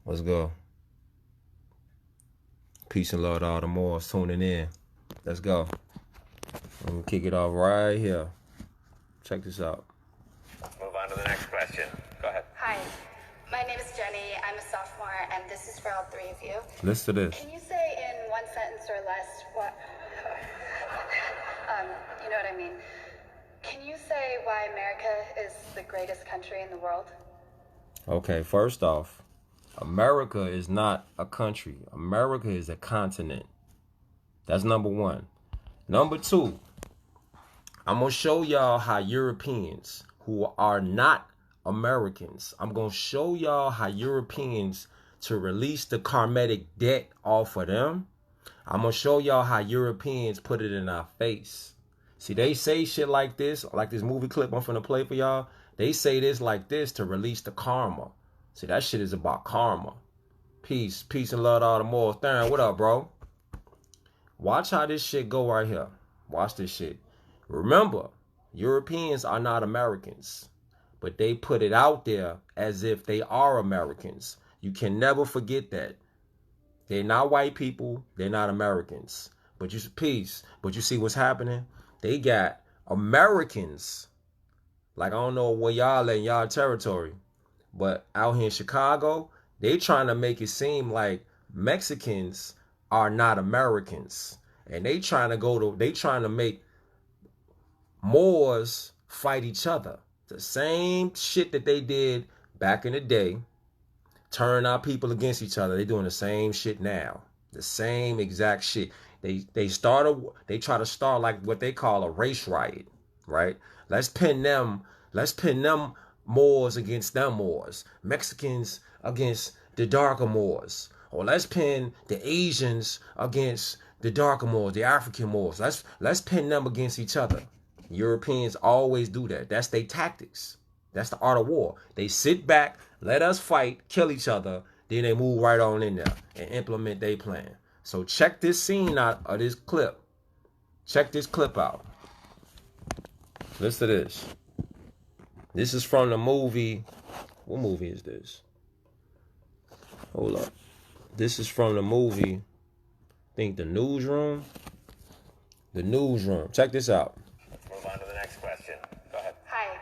Let's go. Peace and love to all the more tuning in. Let's go. I'm gonna kick it off right here. Check this out. Move on to the next question. Go ahead. Hi, my name is Jenny. I'm a sophomore, and this is for all three of you. Listen to this. Can you say in one sentence or less what? You know what I mean. Can you say why America is the greatest country in the world? Okay, first off, America is not a country. America is a continent. That's number one. Number two, I'm going to show y'all how Europeans who are not Americans, I'm going to show y'all how Europeans, to release the karmatic debt off of them, I'm going to show y'all how Europeans put it in our face. See, they say shit like this movie clip I'm finna play for y'all. They say this like this to release the karma. See, that shit is about karma. Peace and love to all the more. Theron, what up, bro? Watch how this shit go right here. Watch this shit. Remember, Europeans are not Americans, but they put it out there as if they are Americans. You can never forget that. They're not white people. They're not Americans. But you see what's happening? They got Americans. Like, I don't know where y'all at in y'all territory, but out here in Chicago, they trying to make it seem like Mexicans are not Americans. And they trying to make Moors fight each other. The same shit that they did back in the day, turn our people against each other. They doing the same shit now. The same exact shit. They try to start like what they call a race riot, right? Let's pin them Moors against them Moors. Mexicans against the darker Moors. Or let's pin the Asians against the darker Moors, the African Moors. Let's pin them against each other. Europeans always do that. That's their tactics. That's the art of war. They sit back, let us fight, kill each other, then they move right on in there and implement their plan. So check this scene out of this clip. Check this clip out. Listen to this. This is from the movie. What movie is this? Hold up. This is from the movie, I think The Newsroom. The Newsroom. Check this out. Move on to the next question. Go ahead. Hi,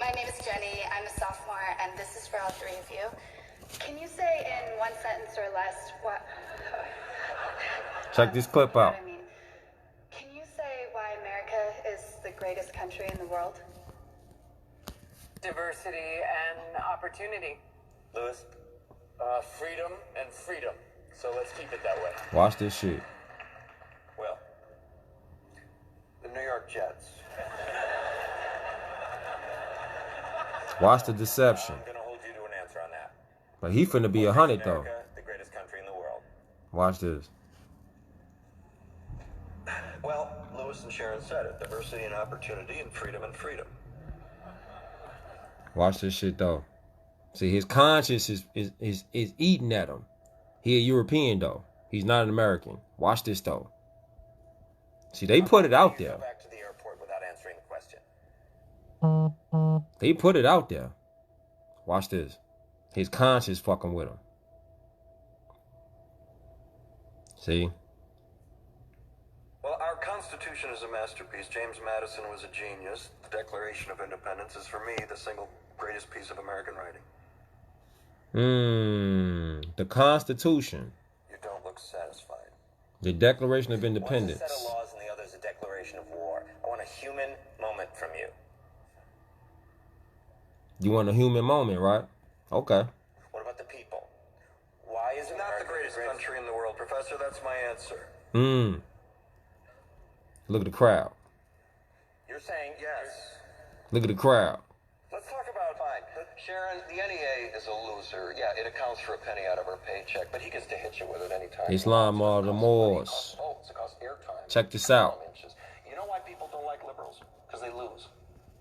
my name is Jenny. I'm a sophomore, and this is for all three of you. Can you say in one sentence or less what? Check this clip out. You know what I mean. Can you say why America is the greatest country in the world? Diversity and opportunity. Lewis? Freedom and freedom. So let's keep it that way. Watch this shit. Well, the New York Jets. Watch the deception. I'm going to hold you to an answer on that. But he finna be 100 though. America, the greatest country in the world. Watch this. Well, Lewis and Sharon said it. Diversity and opportunity and freedom and freedom. Watch this shit though. See, his conscience is eating at him. He a European though. He's not an American. Watch this though. See, they put it out there. Go back to the airport without answering the question. They put it out there. Watch this. His conscience fucking with him. See? Well, our Constitution is a masterpiece. James Madison was a genius. The Declaration of Independence is, for me, the single greatest piece of American writing. The Constitution. You don't look satisfied. The Declaration of One's Independence. a set of laws and the other's a declaration of war. I want a human moment from you. You want a human moment, right? Okay. What about the people? Why is It's not America the greatest country in the world, Professor. That's my answer. Look at the crowd. You're saying Yes. Look at the crowd. Let's talk about fine. Sharon, the NEA is a loser. Yeah, it accounts for a penny out of her paycheck, but he gets to hit you with it anytime. Islam are the Moors. Votes, it costs airtime. Check this out. You know why people don't like liberals? Because they lose.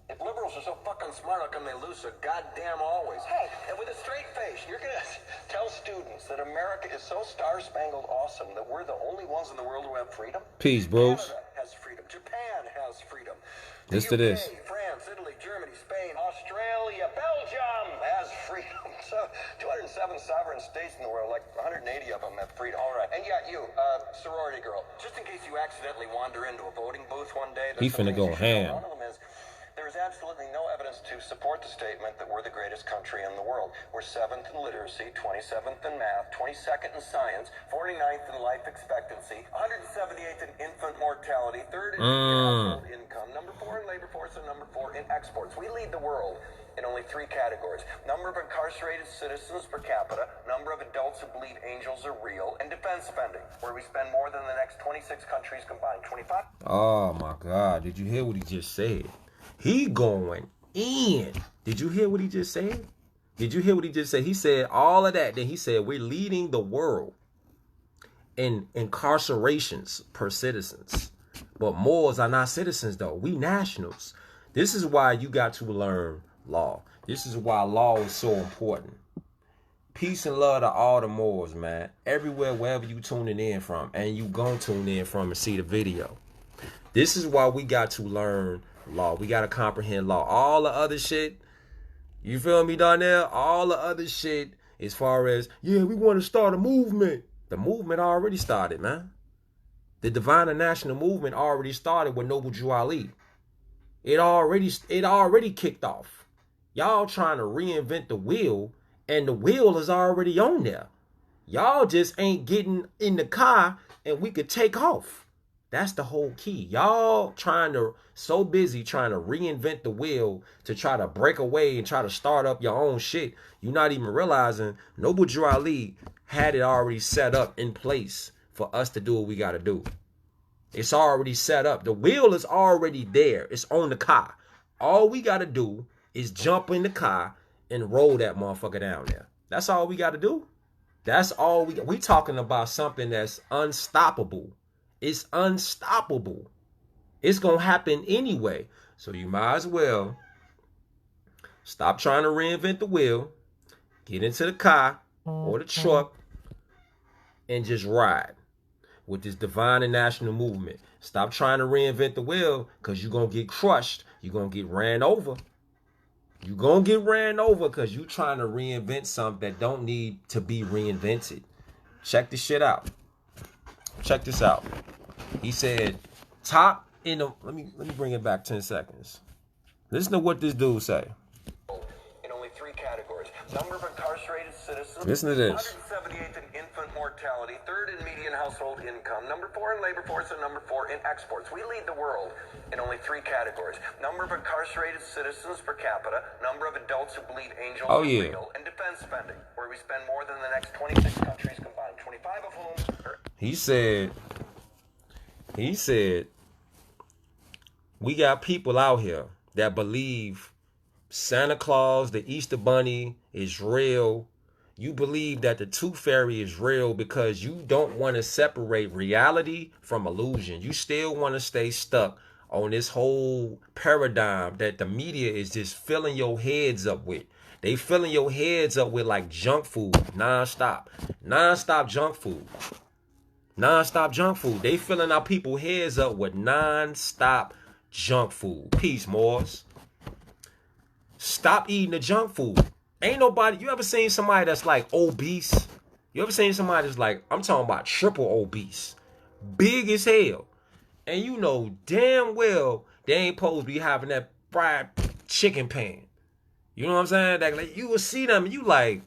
If liberals are so fucking smart, how come they lose so goddamn always? Hey, and with a straight face, you're gonna tell students that America is so star-spangled awesome that we're the only ones in the world who have freedom? Peace, bros. Canada has freedom. Japan has freedom. Listen to this. France, Italy, Germany, Spain, Australia, Belgium has freedom. So 290 107 sovereign states in the world, like 180 of them have freedom. All right. And yeah, you, sorority girl, just in case you accidentally wander into a voting booth one day, He finna go ham. one of them is, there is absolutely no evidence to support the statement that we're the greatest country in the world. We're 7th in literacy, 27th in math, 22nd in science, 49th in life expectancy, 178th in infant mortality, 3rd in household income, number 4 in labor force, and number 4 in exports. We lead the world in only 3 categories: number of incarcerated citizens per capita, number of adults who believe angels are real, and defense spending, where we spend more than the next 26 countries combined. 25. Oh my God! Did you hear what he just said? He going in. Did you hear what he just said? Did you hear what he just said? He said all of that. Then he said we're leading the world in incarcerations per citizens. But Moors are not citizens, though. We nationals. This is why you got to learn law. This is why law is so important. Peace and love to all the Moors, man. Everywhere, wherever you tuning in from, and you gonna tune in from and see the video. This is why we got to learn law. We got to comprehend law. All the other shit, you feel me, Donnell? All the other shit, as far as, yeah, we want to start a movement. The movement already started, man. The Divine and National Movement already started with Noble Drew Ali. It already kicked off. Y'all trying to reinvent the wheel, and the wheel is already on there. Y'all just ain't getting in the car and we could take off. That's the whole key. Y'all so busy trying to reinvent the wheel to try to break away and try to start up your own shit. You're not even realizing Noble Drew Ali had it already set up in place for us to do what we got to do. It's already set up. The wheel is already there. It's on the car. All we got to do is jump in the car and roll that motherfucker down there. That's all we got to do. That's all we talking about, something that's unstoppable. It's unstoppable. It's going to happen anyway. So you might as well stop trying to reinvent the wheel, get into the car or the truck, and just ride with this Divine and National Movement. Stop trying to reinvent the wheel, because you're going to get crushed. You're going to get ran over. You're going to get ran over because you're trying to reinvent something that don't need to be reinvented. Check this shit out. Check this out. He said, top in the... Let me bring it back 10 seconds. Listen to what this dude say. In only 3 categories. Number of incarcerated citizens. Listen to this. 178th in infant mortality, 3rd in median household income, number 4 in labor force, and number 4 in exports. We lead the world in only 3 categories: number of incarcerated citizens per capita, number of adults who believe angels are real, and defense spending, where we spend more than the next 26 countries combined, 25 of whom are... He said, we got people out here that believe Santa Claus, the Easter Bunny is real. You believe that the Tooth Fairy is real because you don't want to separate reality from illusion. You still want to stay stuck on this whole paradigm that the media is just filling your heads up with. They filling your heads up with like junk food, nonstop junk food. Non-stop junk food. They filling our people's heads up with non-stop junk food. Peace, Moors. Stop eating the junk food. Ain't nobody... You ever seen somebody that's like obese? You ever seen somebody that's like... I'm talking about triple obese. Big as hell. And you know damn well they ain't supposed to be having that fried chicken pan. You know what I'm saying? Like, you will see them and you like...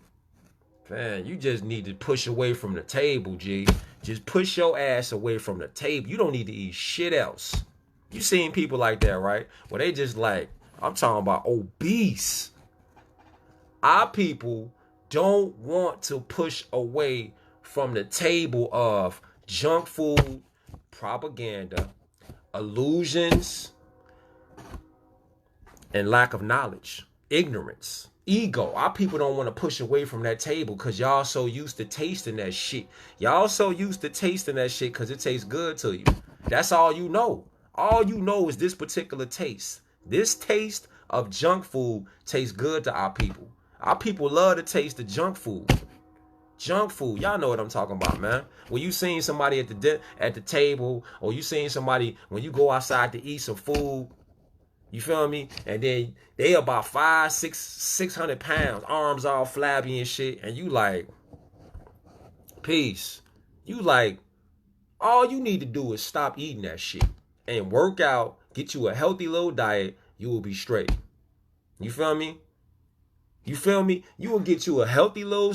Man, you just need to push away from the table, G. Just push your ass away from the table. You don't need to eat shit else. You seen people like that, right? Where they just like, I'm talking about obese. Our people don't want to push away from the table of junk food, propaganda, illusions, and lack of knowledge, ignorance. Ego. Our people don't want to push away from that table because y'all so used to tasting that shit. Y'all so used to tasting that shit because it tastes good to you. That's all you know. All you know is this particular taste. This taste of junk food tastes good to our people. Our people love to taste the junk food. Junk food. Y'all know what I'm talking about, man. When you seen somebody at the table, or you seen somebody when you go outside to eat some food, You feel me? And then they about 600 pounds, arms all flabby and shit. And you like, peace. You like, all you need to do is stop eating that shit and work out, get you a healthy little diet. You will be straight. You feel me? You feel me? You will get you a healthy low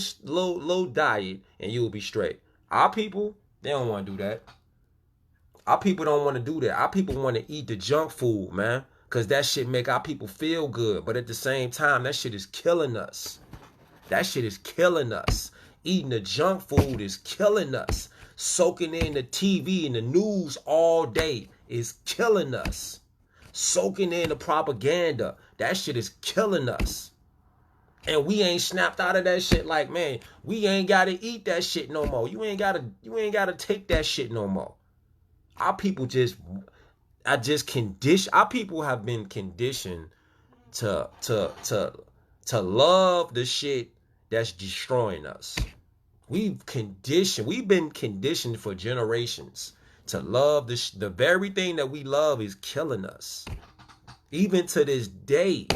diet and you will be straight. Our people, they don't want to do that. Our people don't want to do that. Our people want to eat the junk food, man. Because that shit make our people feel good. But at the same time, that shit is killing us. That shit is killing us. Eating the junk food is killing us. Soaking in the TV and the news all day is killing us. Soaking in the propaganda, that shit is killing us. And we ain't snapped out of that shit like, man, we ain't gotta eat that shit no more. You ain't gotta take that shit no more. Our people our people have been conditioned to love the shit that's destroying us. We've been conditioned for generations to love the very thing that we love is killing us. Even to this day,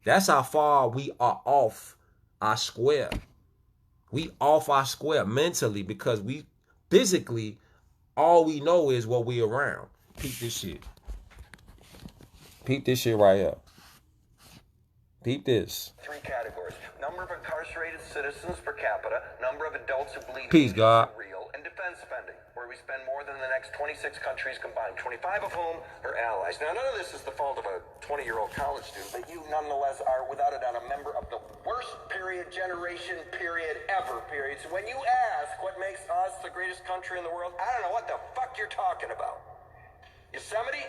that's how far we are off our square. We off our square mentally because we physically, all we know is what we around. Peep this shit. Peep this shit right here. Peep this. 3 categories: number of incarcerated citizens per capita, number of adults who believe Peace, God. real, and defense spending, where we spend more than the next 26 countries combined, 25 of whom are allies. Now, none of this is the fault of a 20-year-old college student, but you nonetheless are, without a doubt, a member of the worst generation ever. So when you ask what makes us the greatest country in the world, I don't know what the fuck you're talking about. Yosemite?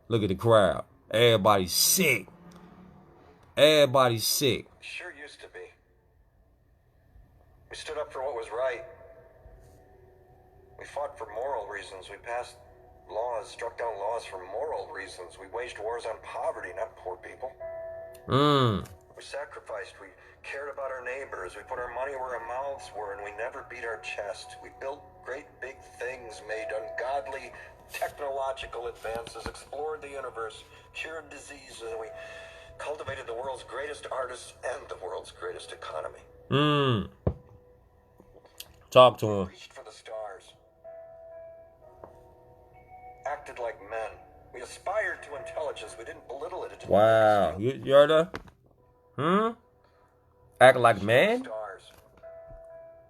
Look at the crowd. Everybody's sick. Everybody's sick. Sure used to be. We stood up for what was right. We fought for moral reasons. We passed laws, struck down laws for moral reasons. We waged wars on poverty, not poor people. We sacrificed. We cared about our neighbors. We put our money where our mouths were, and we never beat our chest. We built great big things, made ungodly technological advances, explored the universe, cured diseases, and we cultivated the world's greatest artists and the world's greatest economy. Talk to him. Reached for the stars. Acted like men. We aspired to intelligence. We didn't belittle it. It didn't Wow. You heard that? Act like man? Stars.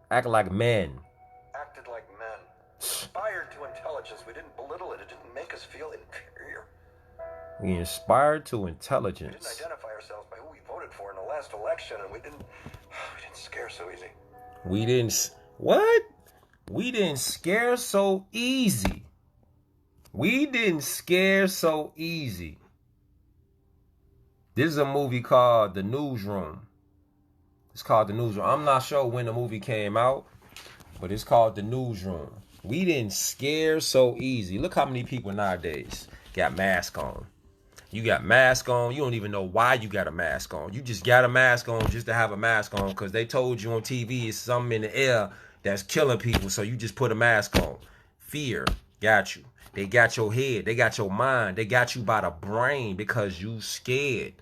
Act like men. Acted like men. Aspired to intelligence. We didn't belittle it. It didn't make us feel inferior. We inspired to We didn't intelligence. identify ourselves by who we voted for in the last election, and we didn't scare so easy. We didn't... What? We didn't scare so easy. We didn't scare so easy. This is a movie called The Newsroom. It's called The Newsroom. I'm not sure when the movie came out, but it's called The Newsroom. We didn't scare so easy. Look how many people nowadays got masks on. You got mask on. You don't even know why you got a mask on. You just got a mask on just to have a mask on because they told you on TV it's something in the air that's killing people, so you just put a mask on. Fear got you. They got your head. They got your mind. They got you by the brain because you scared.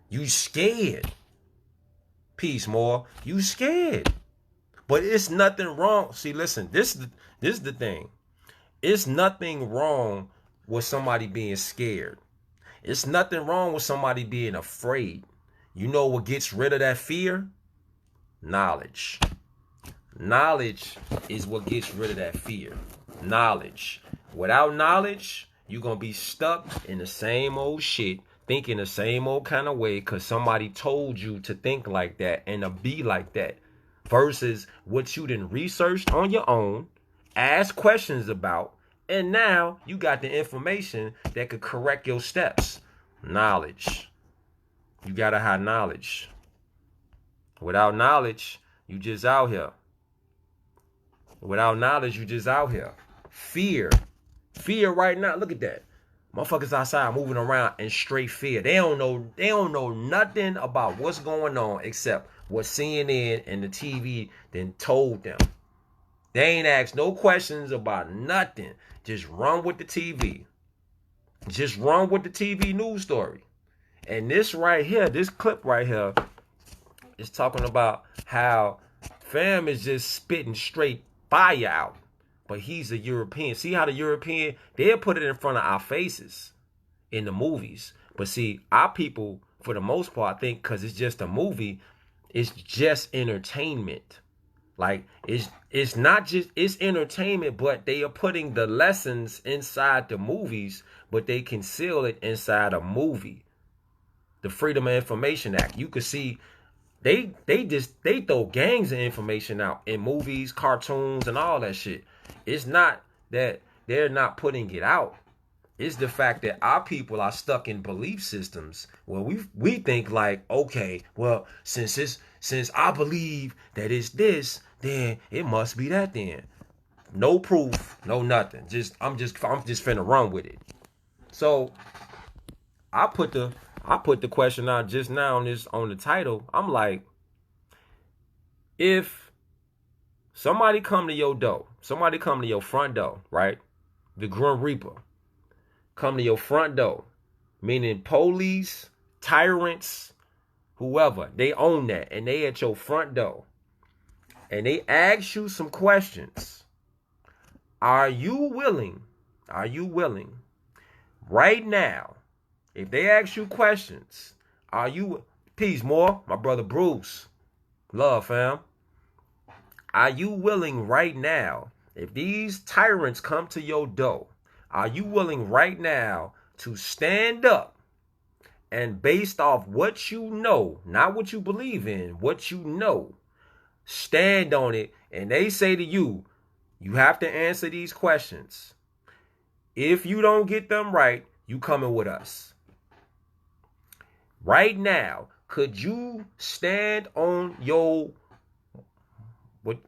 You scared. Peace, more. You scared. But it's nothing wrong. See, listen, this is the thing. It's nothing wrong with somebody being scared. It's nothing wrong with somebody being afraid. You know what gets rid of that fear? Knowledge. Knowledge is what gets rid of that fear. Knowledge. Without knowledge, you're going to be stuck in the same old shit, thinking the same old kind of way because somebody told you to think like that and to be like that. Versus what you done researched on your own, asked questions about, and now you got the information that could correct your steps. Knowledge. You got to have knowledge. Without knowledge, you just out here. Without knowledge, you just out here. Fear. Fear right now. Look at that. Motherfuckers outside moving around in straight fear. They don't know nothing about what's going on except what CNN and the TV then told them. They ain't asked no questions about nothing. Just run with the TV. Just run with the TV news story. And this right here, this clip right here, is talking about how fam is just spitting straight fire out. But he's a European. See how the European, they'll put it in front of our faces in the movies. But see, our people, for the most part, I think because it's just a movie, it's just entertainment. Like, it's not just, it's entertainment, but they are putting the lessons inside the movies, but they conceal it inside a movie. The Freedom of Information Act. You could see they throw gangs of information out in movies, cartoons, and all that shit. It's not that they're not putting it out. It's the fact that our people are stuck in belief systems where we think like, okay, well, since I believe that it's this, then it must be that then. No proof, no nothing. I'm just finna run with it. So I put the question out just now on the title. I'm like, if somebody come to your door, somebody come to your front door, right? The Grim Reaper come to your front door, meaning police, tyrants, whoever, they own that, and they at your front door, and they ask you some questions. Are you willing right now, if they ask you questions, are you, peace more, my brother Bruce, love fam, are you willing right now, if these tyrants come to your door, are you willing right now to stand up and based off what you know, not what you believe in, what you know, stand on it, and they say to you, you have to answer these questions. If you don't get them right, you coming with us. Right now, could you stand on your,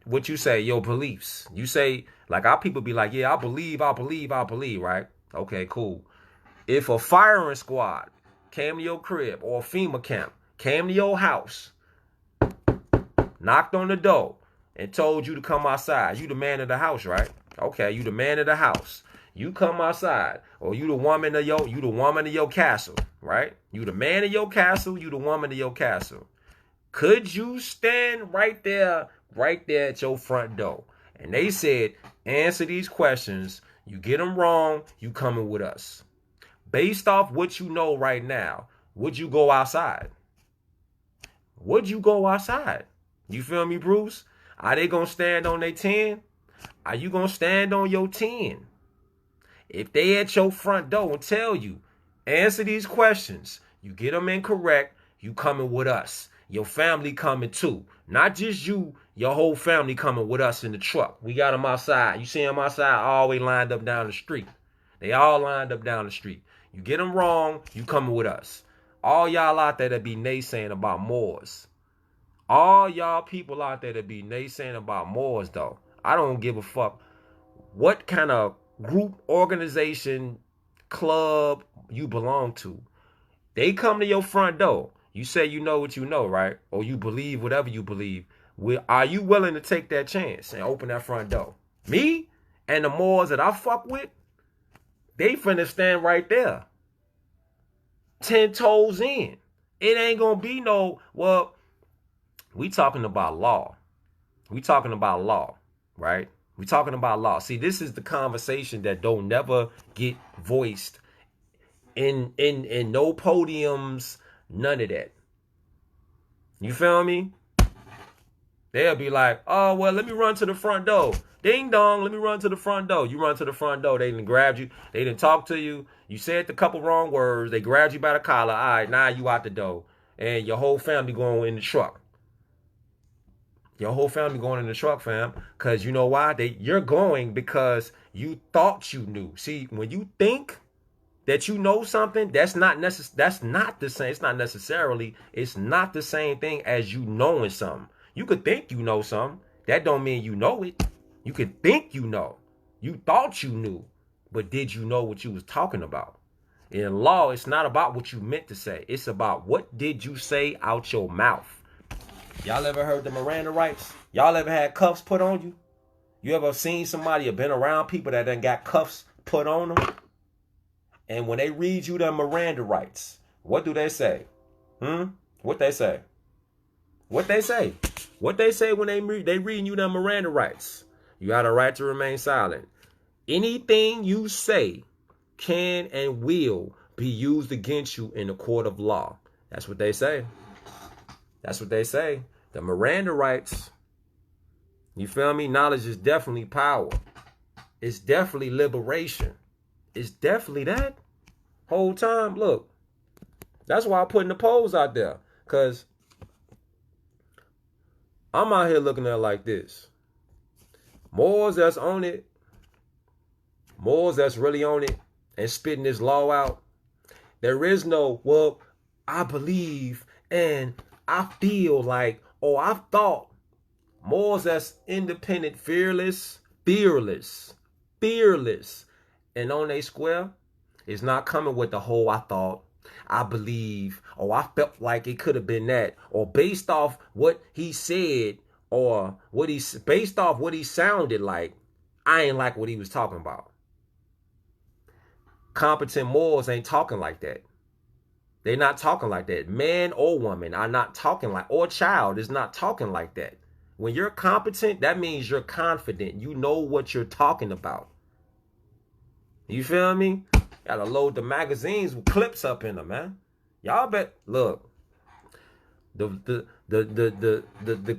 what you say, your beliefs? You say, like our people be like, yeah, I believe, right? Okay, cool. If a firing squad came to your crib or a FEMA camp, came to your house, knocked on the door, and told you to come outside, you the man of the house, right? Okay, you the man of the house. You come outside, or you the woman of your castle, right? You the man of your castle, you the woman of your castle. Could you stand right there at your front door? And they said, answer these questions. You get them wrong, you coming with us. Based off what you know right now, would you go outside? Would you go outside? You feel me, Bruce? Are they going to stand on their 10? Are you going to stand on your 10? If they at your front door and tell you, answer these questions, you get them incorrect, you coming with us. Your family coming too. Not just you, your whole family coming with us in the truck. We got them outside. You see them outside, all the way lined up down the street. They all lined up down the street. You get them wrong, you coming with us. All y'all out there that be naysaying about Moors. All y'all people out there that be naysaying about Moors, though. I don't give a fuck what kind of group, organization, club you belong to. They come to your front door. You say you know what you know, right? Or you believe whatever you believe. Are you willing to take that chance and open that front door? Me and the Moors that I fuck with, they finna stand right there. 10 toes in. It ain't gonna be no, well, we talking about law. We talking about law, right? We talking about law. See, this is the conversation that don't never get voiced in no podiums, none of that. You feel me? They'll be like, oh, well, let me run to the front door. Ding dong, let me run to the front door. You run to the front door. They done grabbed you. They done talked to you. You said a couple wrong words. They grabbed you by the collar. All right, now you out the door. And your whole family going in the truck. Your whole family going in the truck, fam. Because you know why? You're going because you thought you knew. See, when you think that you know something, that's not the same. It's not necessarily, it's not the same thing as you knowing something. You could think you know something. That don't mean you know it. You could think you know. You thought you knew. But did you know what you was talking about? In law, it's not about what you meant to say. It's about what did you say out your mouth. Y'all ever heard the Miranda rights? Y'all ever had cuffs put on you? You ever seen somebody or been around people that done got cuffs put on them? And when they read you the Miranda rights, what do they say? What they say? What they say? What they say when they reading you the Miranda rights? You got a right to remain silent. Anything you say can and will be used against you in the court of law. That's what they say. That's what they say. The Miranda rights. You feel me? Knowledge is definitely power. It's definitely liberation. It's definitely that. Whole time, look. That's why I'm putting the polls out there. Because I'm out here looking at it like this. Moors that's on it, Moors that's really on it and spitting this law out, there is no, well, I believe and I feel like, or I thought. Moors that's independent, fearless, and on a square is not coming with the whole I thought, I believe, or I felt like it could have been that, or based off what he said, or based off what he sounded like, I ain't like what he was talking about. Competent Moors ain't talking like that. They're not talking like that. Man or woman are not talking like, or child is not talking like that. When you're competent, that means you're confident. You know what you're talking about. You feel me? Gotta load the magazines with clips up in them, man. Y'all bet. Look, the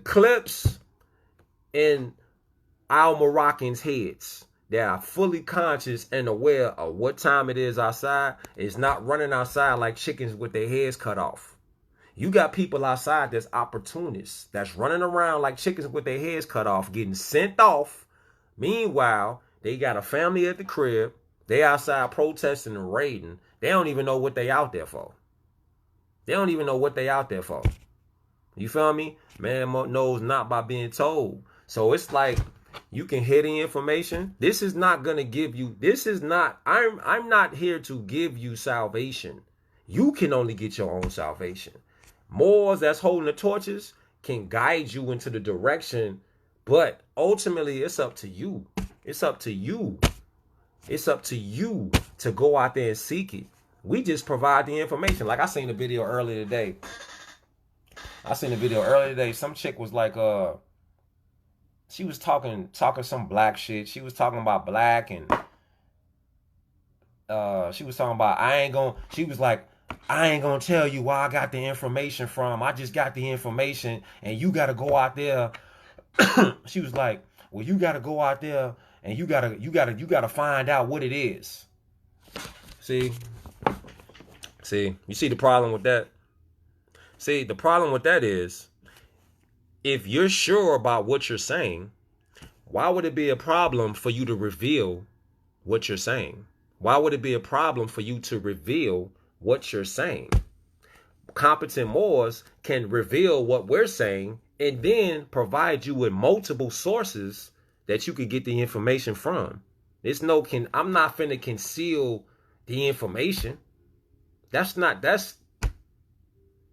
clips in our Moroccans' heads. They are fully conscious and aware of what time it is outside. It's not running outside like chickens with their heads cut off. You got people outside that's opportunists, that's running around like chickens with their heads cut off, getting sent off. Meanwhile, they got a family at the crib. They outside protesting and raiding. They don't even know what they out there for. They don't even know what they out there for. You feel me? Man knows not by being told. So it's like you can hear the information. This is not going to give you, I'm not here to give you salvation. You can only get your own salvation. Moors that's holding the torches can guide you into the direction, but ultimately it's up to you. It's up to you. It's up to you to go out there and seek it. We just provide the information. Like I seen a video earlier today. Some chick was like, she was talking some black shit. She was talking about black and she was talking about, she was like, I ain't gonna tell you where I got the information from. I just got the information and you gotta go out there. She was like, well, you gotta go out there and you gotta find out what it is. See, you see the problem with that? See, the problem with that is, if you're sure about what you're saying, why would it be a problem for you to reveal what you're saying? Why would it be a problem for you to reveal what you're saying? Competent Moors can reveal what we're saying and then provide you with multiple sources that you could get the information from. I'm not finna conceal the information.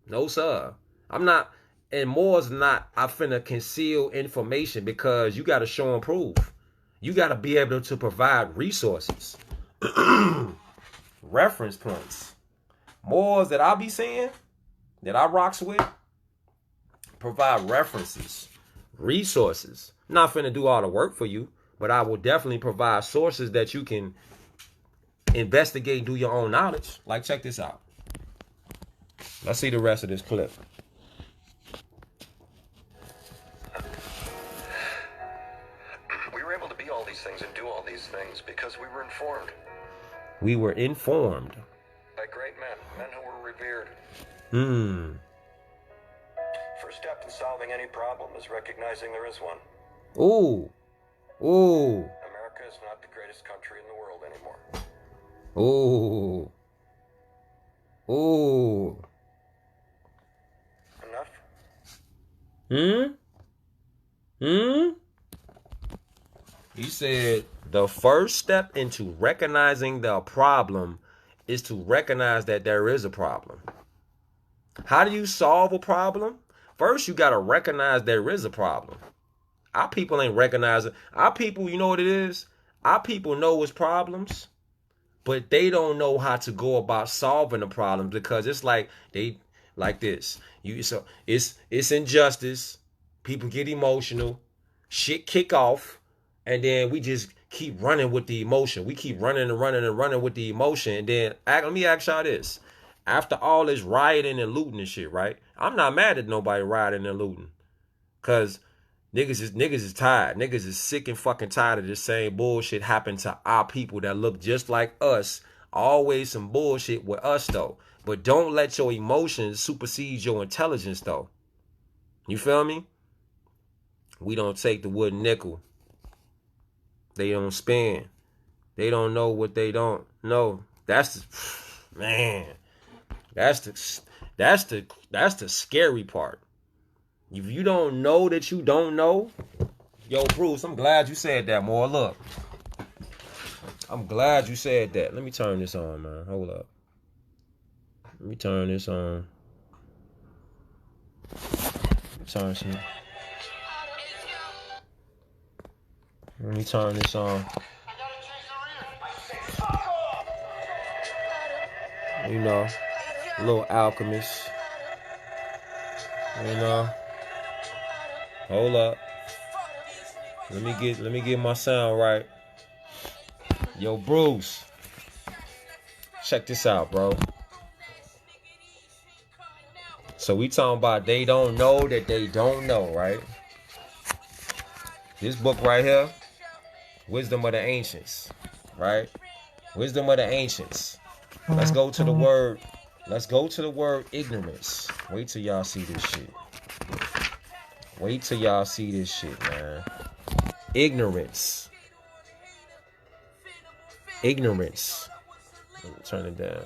No, sir. I'm not, and Moors not, I finna conceal information, because you got to show and prove. You got to be able to provide resources, reference points. Moors that I be seeing, that I rocks with, provide references, resources. I'm not finna do all the work for you, but I will definitely provide sources that you can investigate and do your own knowledge. Like, check this out. Let's see the rest of this clip. We were able to be all these things and do all these things because we were informed. We were informed. By great men who were revered. First step in solving any problem is recognizing there is one. Ooh. America is not the greatest country in the world anymore. Ooh. Enough? He said the first step into recognizing the problem is to recognize that there is a problem. How do you solve a problem? First, you got to recognize there is a problem. Our people ain't recognizing. Our people, you know what it is? Our people know it's problems, but they don't know how to go about solving the problems because it's like they like this. So it's injustice. People get emotional. Shit kick off, and then we just keep running with the emotion. We keep running and running and running with the emotion. And then let me ask y'all this. After all this rioting and looting and shit, right? I'm not mad at nobody rioting and looting. Cause niggas is tired. Niggas is sick and fucking tired of this same bullshit happen to our people that look just like us. Always some bullshit with us though. But don't let your emotions supersede your intelligence though. You feel me? We don't take the wooden nickel. They don't spin. They don't know what they don't know. That's the man. That's the scary part. If you don't know that you don't know, yo, Bruce, I'm glad you said that, more. Look, I'm glad you said that. Let me turn this on, man. Hold up. Let me turn this on. Let me turn this on. You know, a little alchemist. You know. Hold up. Let me get my sound right. Yo, Bruce. Check this out, bro. So we talking about they don't know that they don't know, right? This book right here, Wisdom of the Ancients, right? Wisdom of the Ancients. Let's go to the word. Let's go to the word ignorance. Wait till y'all see this shit. Wait till y'all see this shit, man. Ignorance. Ignorance. Let me turn it down.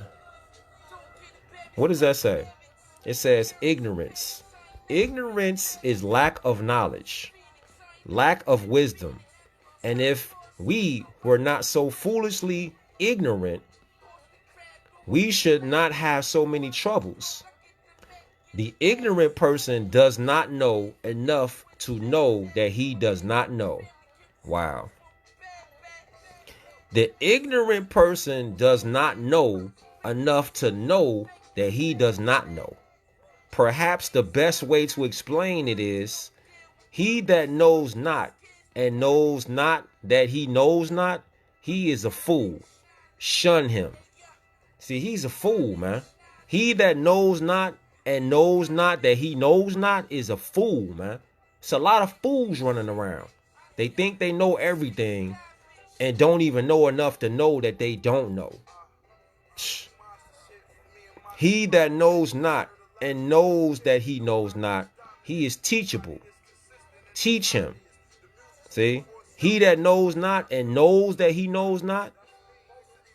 What does that say? It says ignorance. Ignorance is lack of knowledge, lack of wisdom. And if we were not so foolishly ignorant, we should not have so many troubles. The ignorant person does not know enough to know that he does not know. Wow. The ignorant person does not know enough to know that he does not know. Perhaps the best way to explain it is, he that knows not and knows not that he knows not, he is a fool. Shun him. See, he's a fool, man. He that knows not and knows not that he knows not is a fool, man. It's a lot of fools running around. They think they know everything and don't even know enough to know that they don't know. He that knows not and knows that he knows not, he is teachable. Teach him. See? He that knows not and knows that he knows not,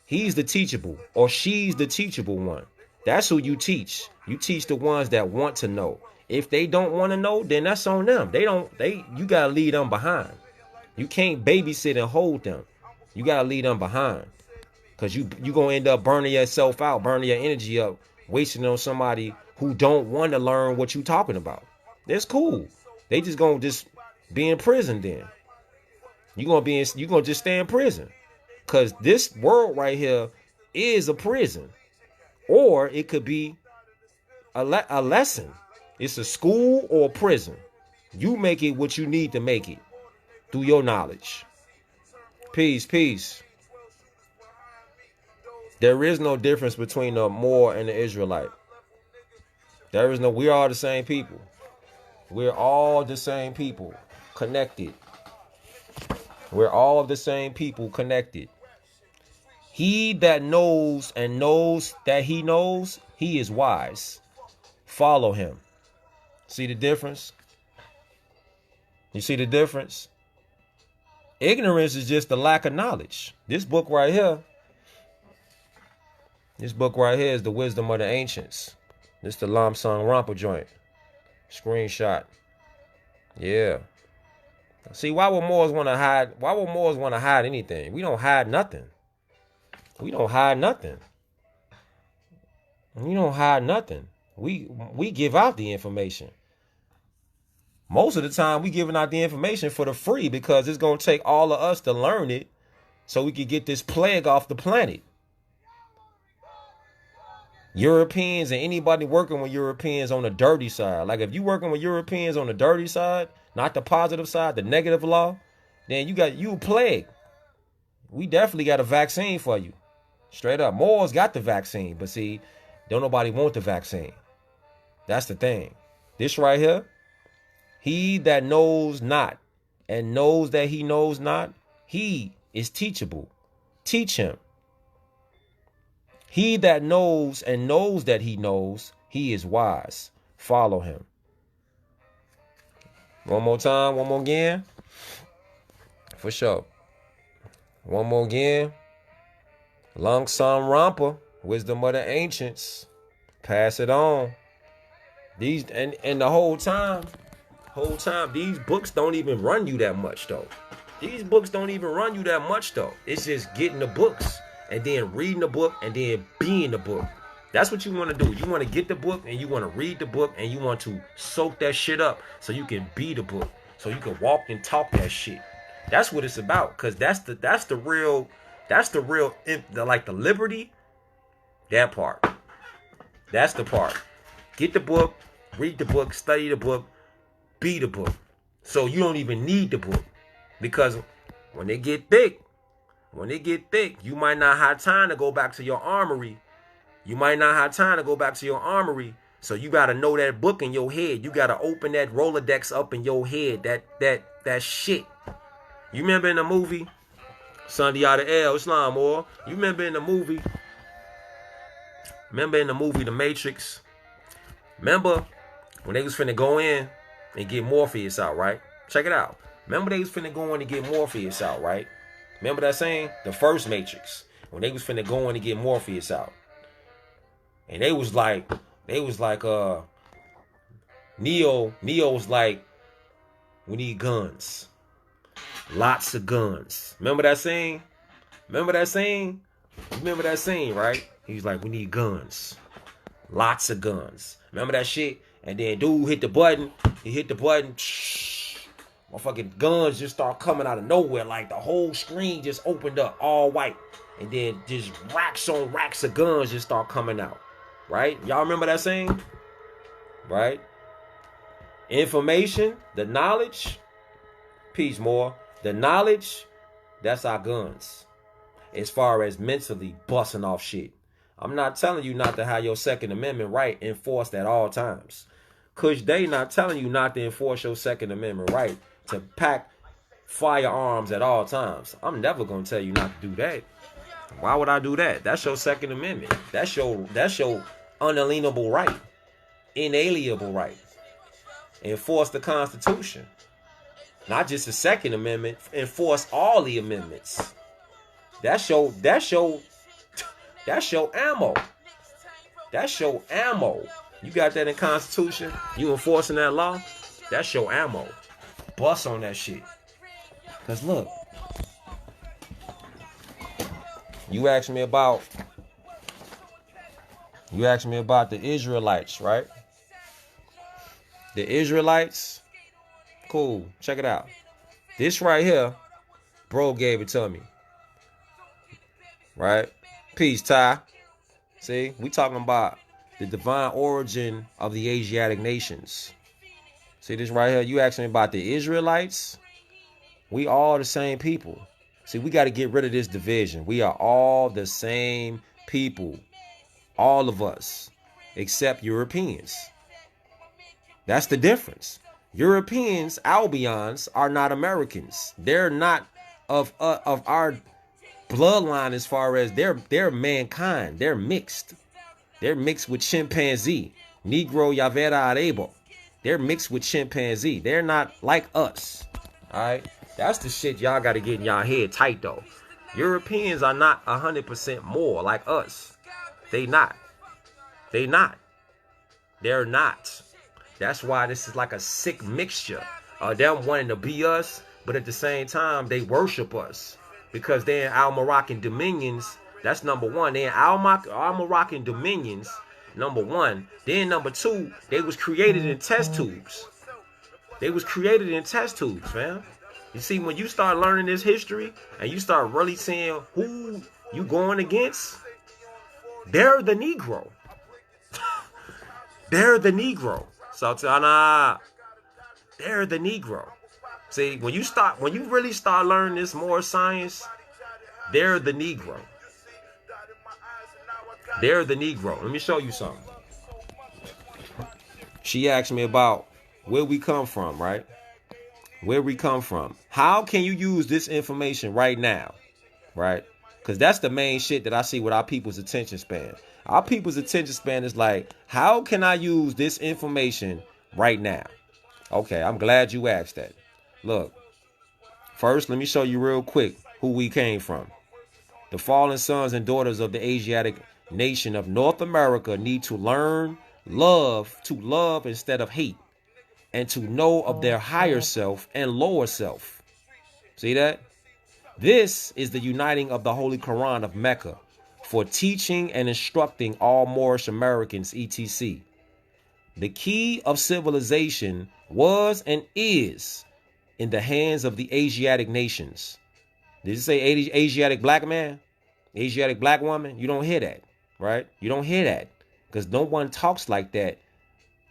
he's the teachable, or she's the teachable one. That's who you teach. You teach the ones that want to know. If they don't want to know, then that's on them. You got to leave them behind. You can't babysit and hold them. You got to leave them behind. Because you going to end up burning yourself out, burning your energy up, wasting on somebody who don't want to learn what you talking about. That's cool. They just going to just be in prison then. You going to just stay in prison. Because this world right here is a prison. Or it could be a lesson. It's a school or a prison. You make it what you need to make it through your knowledge. Peace, peace. There is no difference between the Moor and the Israelite. We're all the same people. We're all the same people connected. We're all the same people connected. He that knows and knows that he knows, he is wise. Follow him. See the difference? You see the difference? Ignorance is just the lack of knowledge. This book right here is the Wisdom of the Ancients. This the Lam Sung Romper joint. Screenshot. Yeah. See, why would Moors want to hide? Why would Moors want to hide anything? We don't hide nothing. We don't hide nothing. We don't hide nothing. We give out the information. Most of the time, we giving out the information for the free because it's going to take all of us to learn it so we can get this plague off the planet. Europeans and anybody working with Europeans on the dirty side. Like if you working with Europeans on the dirty side, not the positive side, the negative law, then you a plague. We definitely got a vaccine for you. Straight up. Moors got the vaccine, but see, don't nobody want the vaccine. That's the thing. This right here, he that knows not and knows that he knows not, he is teachable. Teach him. He that knows and knows that he knows, he is wise. Follow him. One more time, one more again. For sure. One more again. Long Sam Rampa, wisdom of the ancients. Pass it on. These and the whole time, these books don't even run you that much though. These books don't even run you that much though. It's just getting the books and then reading the book and then being the book. That's what you want to do. You want to get the book and you want to read the book and you want to soak that shit up so you can be the book. So you can walk and talk that shit. That's what it's about. Cause that's the real like the liberty. That part. That's the part. Get the book, read the book, study the book, be the book. So you don't even need the book. Because when they get thick, you might not have time to go back to your armory. So you got to know that book in your head. You got to open that Rolodex up in your head. That shit. You remember in the movie Sunday out of El Islam, or you remember in the movie The Matrix? Remember when they was finna go in and get Morpheus out, right? Check it out. Remember they was finna go in and get Morpheus out, right? Remember that saying? The first Matrix. When they was finna go in and get Morpheus out. And Neo was like, we need guns. Lots of guns. Remember that saying? Remember that saying, right? He was like, we need guns. Lots of guns. Remember that shit? And then dude hit the button. He hit the button. Motherfucking guns just start coming out of nowhere. Like the whole screen just opened up all white. And then just racks on racks of guns just start coming out. Right? Y'all remember that saying? Right? Information, the knowledge. Peace, more. The knowledge, that's our guns. As far as mentally busting off shit. I'm not telling you not to have your Second Amendment right enforced at all times. Cush Dey not telling you not to enforce your Second Amendment right to pack firearms at all times. I'm never going to tell you not to do that. Why would I do that? That's your Second Amendment. That's your unalienable right. Inalienable right. Enforce the Constitution. Not just the Second Amendment. Enforce all the amendments. That's your ammo. That's your ammo. You got that in Constitution? You enforcing that law? That's your ammo. Bust on that shit. Cause look, you asked me about the Israelites, right? The Israelites. Cool. Check it out. This right here, bro gave it to me. Right? Peace, Ty. See, we talking about the divine origin of the Asiatic nations. See this right here? You asked me about the Israelites. We all the same people. See, we got to get rid of this division. We are all the same people. All of us, except Europeans. That's the difference. Europeans, Albions, are not Americans. They're not of our bloodline as far as they're mankind. They're mixed. They're mixed with chimpanzee. Negro Yavera Arebo. They're mixed with chimpanzee. They're not like us. All right? That's the shit y'all got to get in y'all head tight, though. Europeans are not 100% more like us. They not. They not. They're not. That's why this is like a sick mixture of them wanting to be us, but at the same time, they worship us. Because they're in our Moroccan dominions. That's number one. They're in our Moroccan dominions, number one. Then number two, they was created in test tubes. They was created in test tubes, fam. You see, when you start learning this history and you start really seeing who you going against, they're the Negro. They're the Negro. Sultana. They're the Negro. See, when you really start learning this more science, they're the Negro. They're the Negro. Let me show you something. She asked me about where we come from, right? Where we come from. How can you use this information right now, right? Because that's the main shit that I see with our people's attention span. Our people's attention span is like, how can I use this information right now? Okay, I'm glad you asked that. Look, first, let me show you real quick who we came from. The fallen sons and daughters of the Asiatic nation of North America need to learn to love instead of hate, and to know of their higher self and lower self. See that? This is the uniting of the Holy Quran of Mecca for teaching and instructing all Moorish Americans, etc. The key of civilization was and is in the hands of the Asiatic nations. Did you say Asiatic black man? Asiatic black woman? You don't hear that, right? You don't hear that because no one talks like that.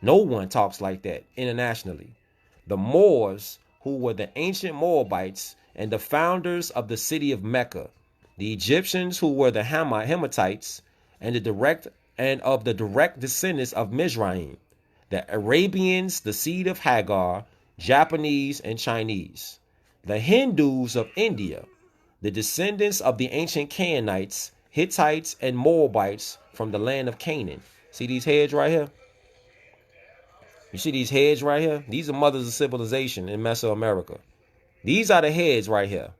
No one talks like that internationally. The Moors, who were the ancient Moabites and the founders of the city of Mecca, the Egyptians, who were the Hamites and the direct descendants of Mizraim, the Arabians, the seed of Hagar, Japanese and Chinese, the Hindus of India, the descendants of the ancient Canaanites, Hittites and Moabites from the land of Canaan. See these heads right here? You see these heads right here? These are mothers of civilization in Mesoamerica. These are the heads right here.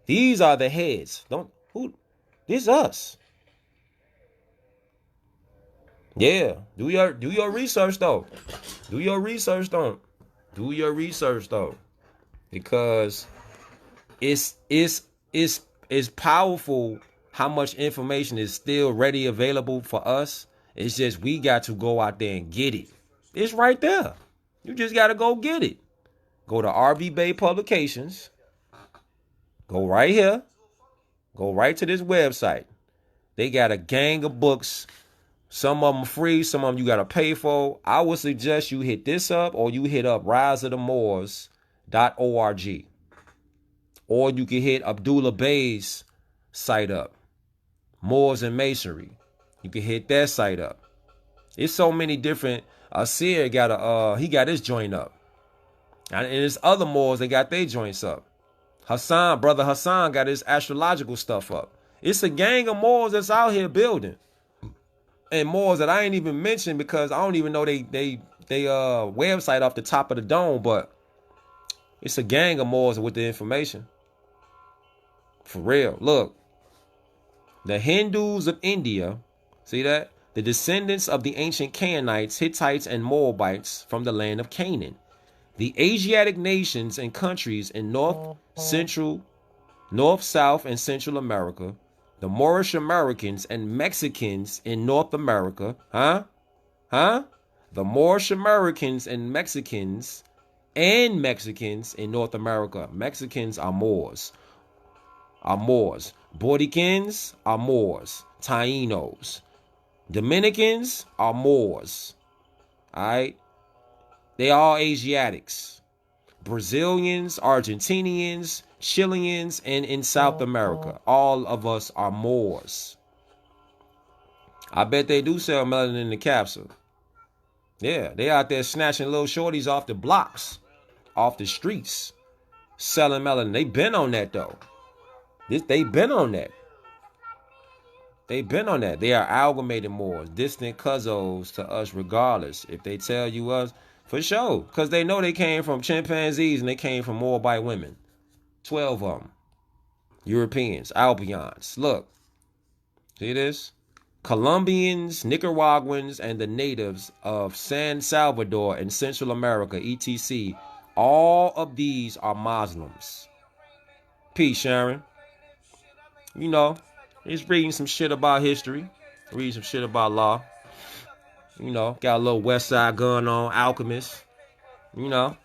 These are the heads. This is us. Yeah. Do your research though. Do your research though. Because it's powerful how much information is still ready available for us. It's just we got to go out there and get it. It's right there. You just got to go get it. Go to RV Bay Publications. Go right here. Go right to this website. They got a gang of books. Some of them free. Some of them you got to pay for. I would suggest you hit this up or you hit up riseofthemoors.org. Or you can hit Abdullah Bey's site up. Moors and Masonry. You can hit that site up. It's so many different. Asir got he got his joint up. And there's other Moors that got their joints up. Brother Hassan got his astrological stuff up. It's a gang of Moors that's out here building. And Moors that I ain't even mentioned because I don't even know they website off the top of the dome, but it's a gang of Moors with the information. For real. Look. The Hindus of India, see that? The descendants of the ancient Canaanites, Hittites, and Moabites from the land of Canaan. The Asiatic nations and countries in North, South, and Central America. The Moorish Americans and Mexicans in North America. The Moorish Americans and Mexicans in North America. Mexicans are Moors. Boricans are Moors. Tainos. Dominicans are Moors. All right. They are Asiatics. Brazilians, Argentinians, Chileans, and in South America. All of us are Moors. I bet they do sell melanin in the capsule. Yeah, they out there snatching little shorties off the blocks, off the streets, selling melanin. They been on that though. They been on that. They are amalgamated Moors, distant cousins to us regardless. If they tell you us, for sure. Because they know they came from chimpanzees and they came from Moabite women. 12 of them. Europeans, Albions. Look. See this? Colombians, Nicaraguans, and the natives of San Salvador and Central America, etc. All of these are Muslims. Peace, Sharon. You know, just reading some shit about history. Reading some shit about law. You know, got a little West Side going on. Alchemist. You know,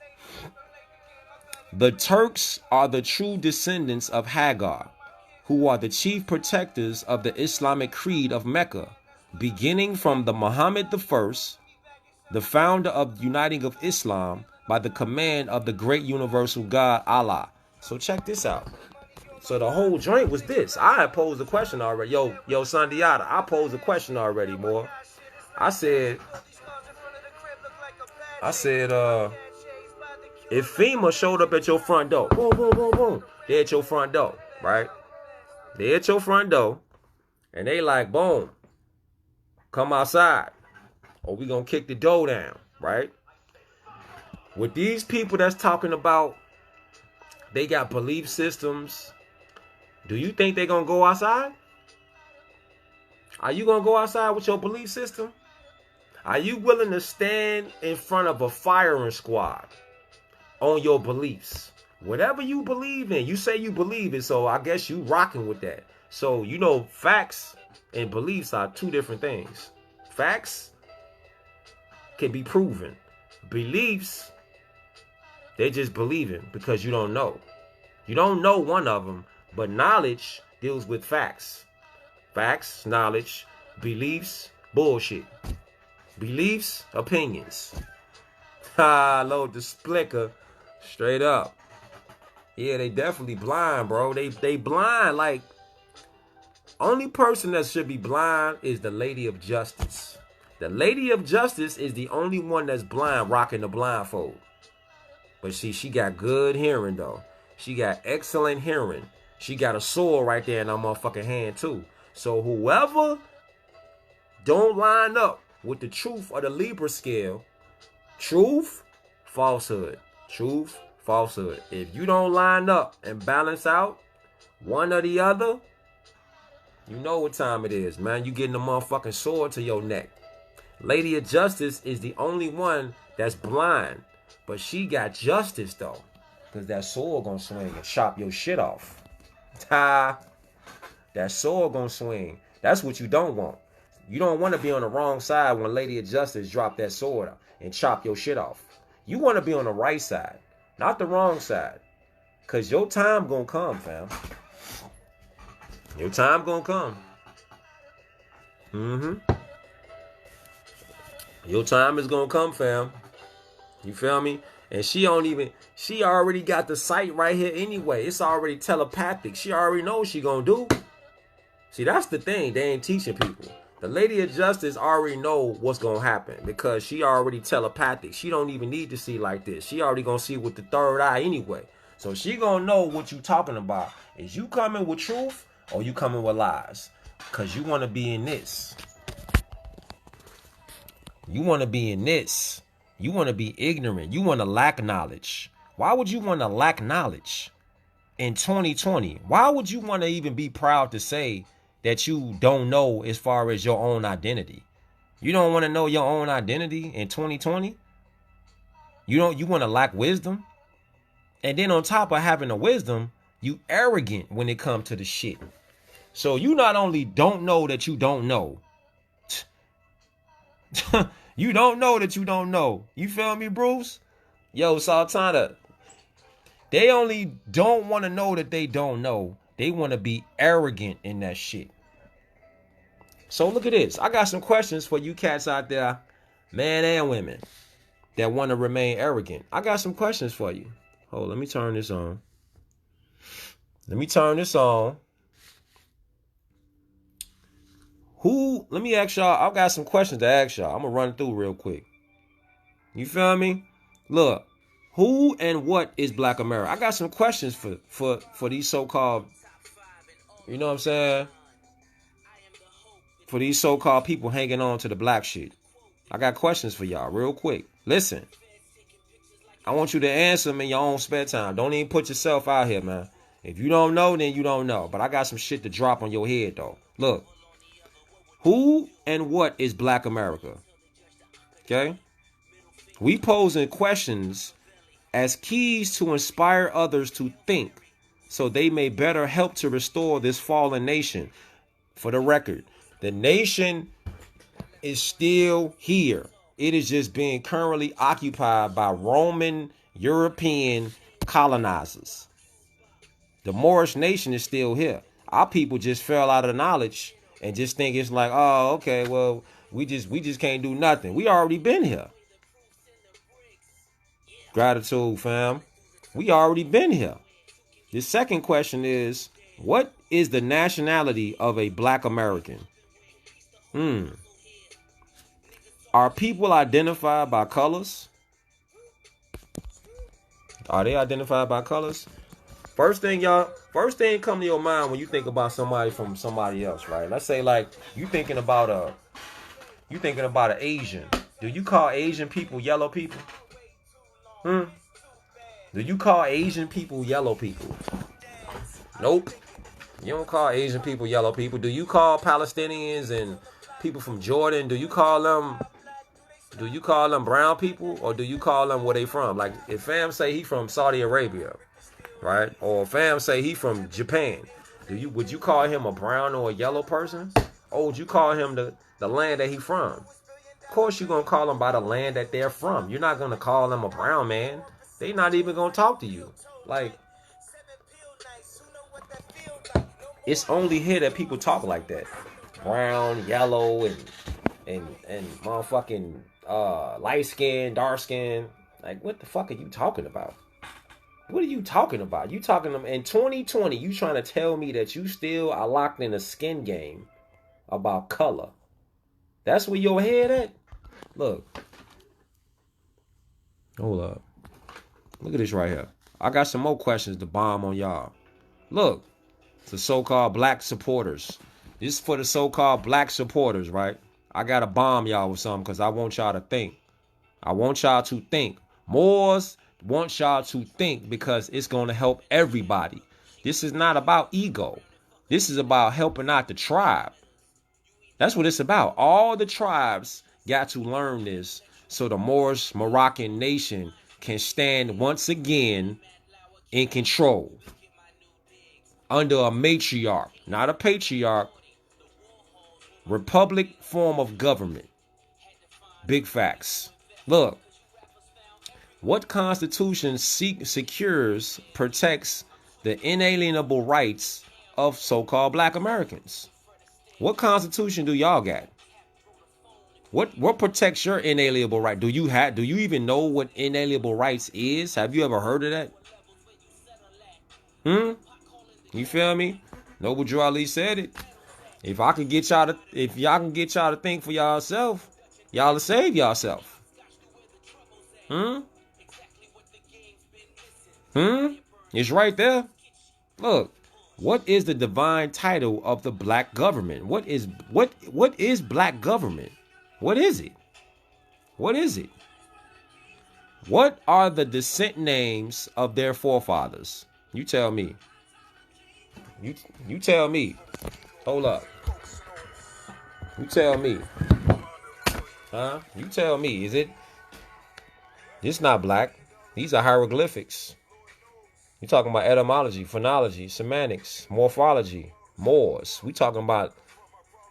the Turks are the true descendants of Hagar, who are the chief protectors of the Islamic creed of Mecca, beginning from the Muhammad I, the founder of the uniting of Islam by the command of the great universal God Allah. So check this out. So the whole joint was this. I had posed a question already. Yo, Sandiata, I posed a question already, more. I said, if FEMA showed up at your front door, boom, boom, boom, boom, they're at your front door, right? They're at your front door, and they like, boom, come outside, or we gonna kick the door down, right? With these people that's talking about they got belief systems, do you think they're gonna go outside? Are you gonna go outside with your belief system? Are you willing to stand in front of a firing squad on your beliefs? Whatever you believe in, you say you believe it, so I guess you rocking with that. So, you know, facts and beliefs are two different things. Facts can be proven. Beliefs, they just believing because you don't know. You don't know one of them, but knowledge deals with facts. Facts, knowledge, beliefs, bullshit. Beliefs, opinions. Load the splicker straight up. Yeah, they definitely blind, bro. They blind. Like, only person that should be blind is the Lady of Justice. The Lady of Justice is the only one that's blind, rocking the blindfold. But see, she got good hearing, though. She got excellent hearing. She got a sword right there in her motherfucking hand, too. So whoever don't line up with the truth of the Libra scale, truth, falsehood. Truth, falsehood. If you don't line up and balance out one or the other, you know what time it is, man. You getting the motherfucking sword to your neck. Lady of Justice is the only one that's blind. But she got justice, though. Because that sword gonna swing and chop your shit off. That sword gonna swing. That's what you don't want. You don't want to be on the wrong side when Lady of Justice drop that sword and chop your shit off. You want to be on the right side, not the wrong side. Because your time gonna come, fam. Your time gonna come. Your time is gonna come, fam. You feel me? And she already got the sight right here anyway. It's already telepathic. She already knows what she gonna do. See, that's the thing. They ain't teaching people. The Lady of Justice already know what's gonna happen because she already telepathic. She don't even need to see like this. She already gonna see with the third eye anyway. So she gonna know what you talking about. Is you coming with truth or you coming with lies? Because you want to be in this. You want to be in this. You want to be ignorant. You want to lack knowledge. Why would you want to lack knowledge in 2020? Why would you want to even be proud to say that you don't know as far as your own identity? You don't want to know your own identity in 2020? You want to lack wisdom? And then on top of having the wisdom, you arrogant when it comes to the shit. So you not only don't know that you don't know. You don't know that you don't know. You feel me, Bruce? Yo, Sultana. They only don't want to know that they don't know. They want to be arrogant in that shit. So look at this. I got some questions for you cats out there, men and women, that want to remain arrogant. I got some questions for you. Hold, let me turn this on. Let me ask y'all, I've got some questions to ask y'all. I'm going to run through real quick. You feel me? Look, who and what is Black America? I got some questions for these so-called, you know what I'm saying? For these so-called people hanging on to the black shit. I got questions for y'all real quick. Listen, I want you to answer them in your own spare time. Don't even put yourself out here, man. If you don't know, then you don't know. But I got some shit to drop on your head, though. Look. Who and what is Black America? Okay? We posing questions as keys to inspire others to think so they may better help to restore this fallen nation. For the record, the nation is still here. it is just being currently occupied by Roman European colonizers. The Moorish nation is still here. Our people just fell out of knowledge and just think it's like, oh, okay, well, we just can't do nothing. We already been here. Gratitude, fam. We already been here. The second question is, what is the nationality of a black American? Are people identified by colors? Are they identified by colors? First thing come to your mind when you think about somebody from somebody else, right? Let's say like you thinking about an Asian. Do you call Asian people yellow people? Do you call Asian people yellow people? Nope. You don't call Asian people yellow people. Do you call Palestinians and people from Jordan, do you call them brown people, or do you call them where they from? Like if fam say he from Saudi Arabia, right? Or fam say he from Japan, would you call him a brown or a yellow person? Or would you call him the land that he from? Of course you're gonna call them by the land that they're from. You're not gonna call them a brown man. They not even gonna talk to you. Like, it's only here that people talk like that. Brown, yellow, and motherfucking light skin, dark skin. Like, what the fuck are you talking about? What are you talking about? You talking in 2020, you trying to tell me that you still are locked in a skin game about color. That's where your head at? Look. Hold up. Look at this right here. I got some more questions to bomb on y'all. Look. The so-called black supporters. This is for the so-called black supporters, right? I got to bomb y'all with something because I want y'all to think. I want y'all to think. Moors want y'all to think because it's going to help everybody. This is not about ego. This is about helping out the tribe. That's what it's about. All the tribes got to learn this so the Moorish Moroccan nation can stand once again in control. Under a matriarch, not a patriarch. Republic form of government. Big facts. Look, what constitution secures, protects the inalienable rights of so-called black Americans? What constitution do y'all got? What protects your inalienable right? Do you even know what inalienable rights is? Have you ever heard of that? You feel me? Noble Drew Ali said it. If y'all can get y'all to think for yourself, y'all to save yourself. It's right there. Look, what is the divine title of the black government? What is black government? What is it? What is it? What are the descent names of their forefathers? You tell me. You tell me. Hold up. You tell me. Huh? You tell me. Is it? This not black. These are hieroglyphics. You talking about etymology, phonology, semantics, morphology, Moors. We talking about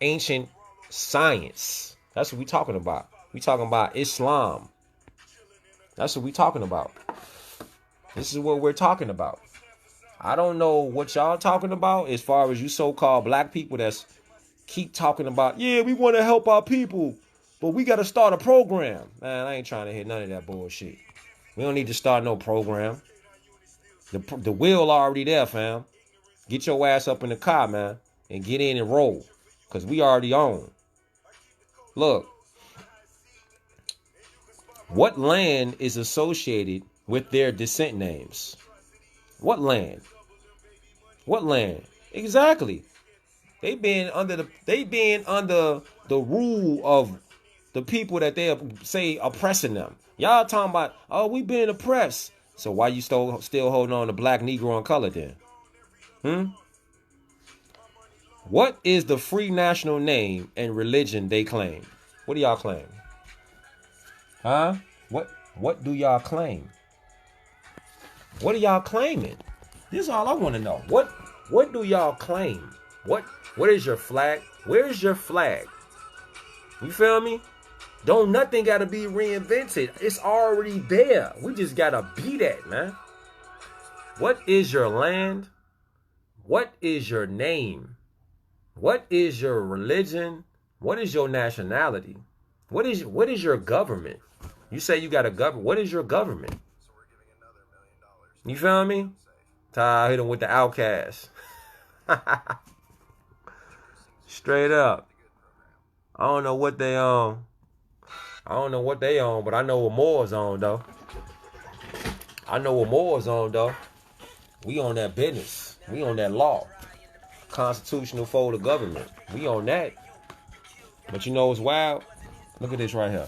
ancient science. That's what we talking about. We talking about Islam. That's what we talking about. This is what we're talking about. I don't know what y'all talking about as far as you so-called black people that's keep talking about, yeah, we want to help our people, but we got to start a program. Man, I ain't trying to hear none of that bullshit. We don't need to start no program. The wheel already there, fam. Get your ass up in the car, man, and get in and roll, because we already on. Look, what land is associated with their descent names? What land? What land? Exactly. They been under the rule of the people that they say oppressing them. Y'all talking about, oh, we been oppressed. So why you still holding on to black, Negro, and color then? What is the free national name and religion they claim? What do y'all claim? Huh? What do y'all claim? What are y'all claiming? This is all I want to know. What do y'all claim? What is your flag? Where's your flag? You feel me? Don't nothing got to be reinvented. It's already there. We just got to be that, man. What is your land? What is your name? What is your religion? What is your nationality? What is your government? You say you got a government. What is your government? You feel me? Ty hit him with the outcast. Straight up. I don't know what they on. I don't know what they on, but I know what Moore's on, though. I know what Moore's on, though. We on that business. We on that law. Constitutional fold of government. We on that. But you know what's wild? Look at this right here.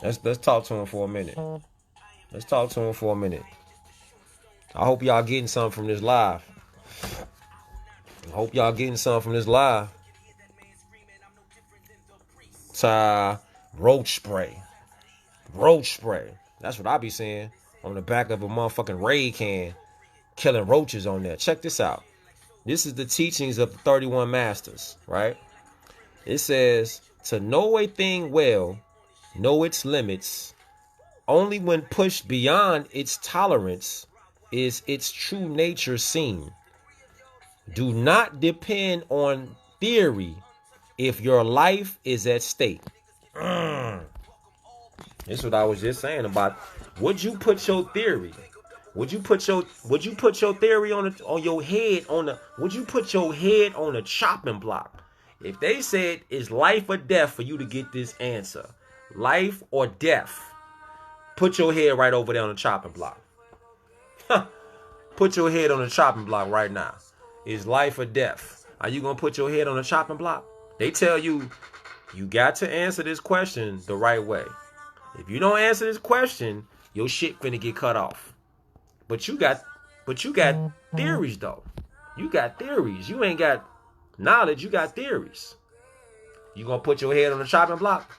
Let's talk to him for a minute. Let's talk to him for a minute. I hope y'all getting something from this live. I hope y'all getting something from this live. Roach spray. Roach spray. That's what I be saying. On the back of a motherfucking Raid can. Killing roaches on there. Check this out. This is the teachings of the 31 Masters, right? It says, to know a thing well, know its limits. Only when pushed beyond its tolerance is its true nature seen. Do not depend on theory if your life is at stake. That's what I was just saying about. Would you put your theory? Would you put your theory on your head would you put your head on a chopping block? If they said it's life or death for you to get this answer, life or death, put your head right over there on the chopping block. Put your head on the chopping block right now. Is life or death? Are you gonna put your head on the chopping block? They tell you, you got to answer this question the right way. If you don't answer this question, your shit finna get cut off. But you got theories though. You got theories. You ain't got knowledge. You got theories. You gonna put your head on the chopping block?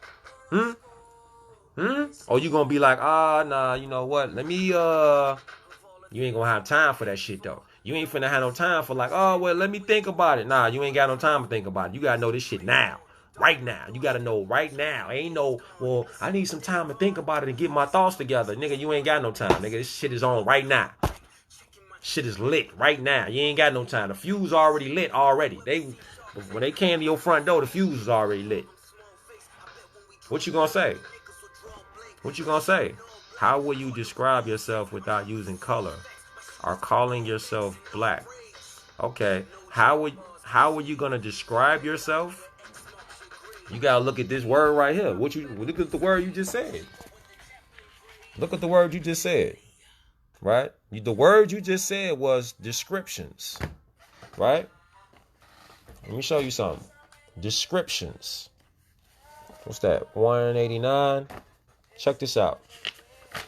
Or you gonna be like, nah, you know what? Let me, you ain't gonna have time for that shit though. You ain't finna have no time for like, let me think about it. Nah, you ain't got no time to think about it. You gotta know this shit now. Right now. You gotta know right now. Ain't no, well, I need some time to think about it and get my thoughts together. Nigga, you ain't got no time. Nigga, this shit is on right now. Shit is lit right now. You ain't got no time. The fuse already lit already. When they came to your front door, the fuse was already lit. What you gonna say? What you gonna say? How will you describe yourself without using color or calling yourself black? Okay. How are you gonna describe yourself? You gotta look at this word right here. Look at the word you just said. Look at the word you just said. Right? The word you just said was descriptions. Right? Let me show you something. Descriptions. What's that? 189. Check this out.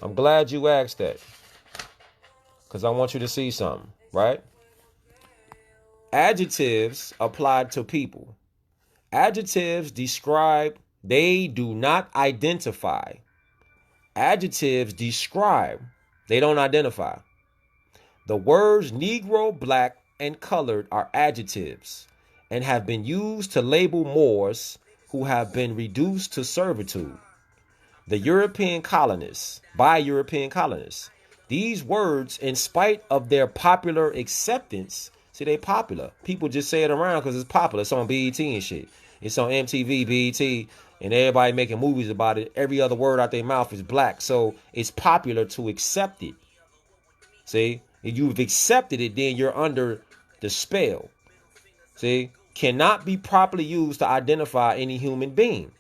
I'm glad you asked that. Because I want you to see something. Right? Adjectives applied to people. Adjectives describe, they do not identify. Adjectives describe, they don't identify. The words Negro, black, and colored are adjectives and have been used to label Moors who have been reduced to servitude. By European colonists. These words, in spite of their popular acceptance, see, they popular. People just say it around because it's popular. It's on BET and shit. It's on MTV, BET, and everybody making movies about it. Every other word out their mouth is black. So it's popular to accept it. See? If you've accepted it, then you're under the spell. See? Cannot be properly used to identify any human being.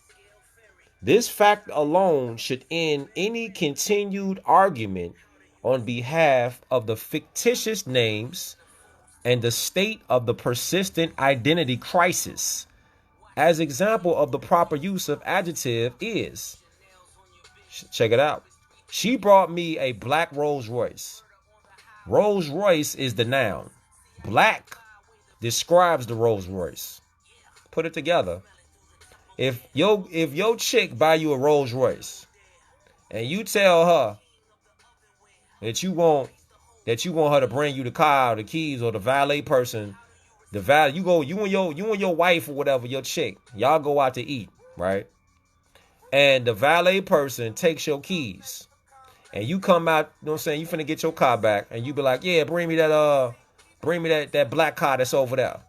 This fact alone should end any continued argument on behalf of the fictitious names and the state of the persistent identity crisis. As example of the proper use of adjective is, check it out. She brought me a black Rolls Royce. Rolls Royce is the noun. Black describes the Rolls Royce. Put it together. If your chick buy you a Rolls Royce and you tell her that you want her to bring you the car or the keys or the valet person, you and your wife or whatever, your chick, y'all go out to eat, right? And the valet person takes your keys. And you come out, you know what I'm saying, you finna get your car back, and you be like, yeah, bring me that black car that's over there.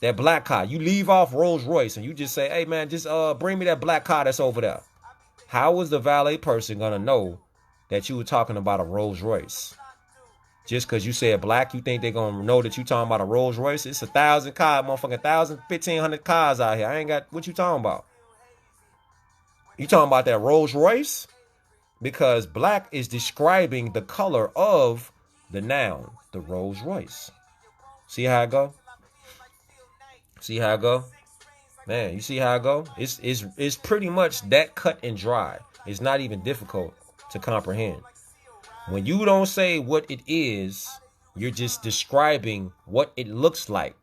That black car. You leave off Rolls Royce and you just say, hey man, just bring me that black car that's over there. How is the valet person gonna know that you were talking about a Rolls Royce? Just because you said black, you think they're gonna know that you talking about a Rolls Royce? It's 1,000 cars, motherfucking 1,000, 1,500 cars out here. I ain't got, what you talking about? You talking about that Rolls Royce? Because black is describing the color of the noun, the Rolls Royce. See how I go? See how I go? Man, you see how I go? It's pretty much that cut and dry. It's not even difficult to comprehend. When you don't say what it is, you're just describing what it looks like.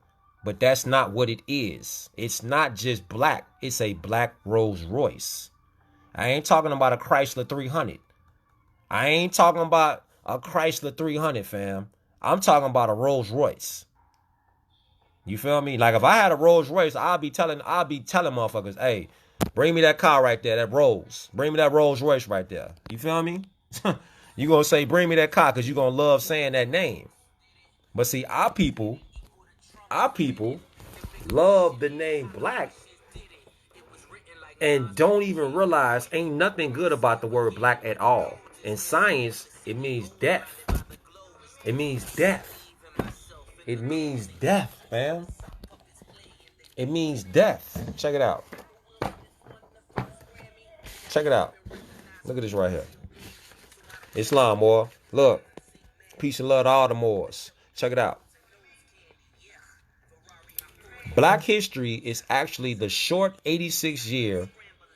But that's not what it is. It's not just black. It's a black Rolls Royce. I ain't talking about a Chrysler 300. I ain't talking about a Chrysler 300, fam. I'm talking about a Rolls Royce. You feel me? Like if I had a Rolls Royce, I'll be telling motherfuckers, hey, bring me that car right there, that Rolls. Bring me that Rolls Royce right there. You feel me? You gonna say, bring me that car, because you gonna love saying that name. But see, our people love the name black and don't even realize ain't nothing good about the word black at all. In science, it means death. It means death. It means death, fam. It means death. Check it out. Check it out. Look at this right here. Islam, boy. Look. Peace and love to all the Moors. Check it out. Black history is actually the short 86-year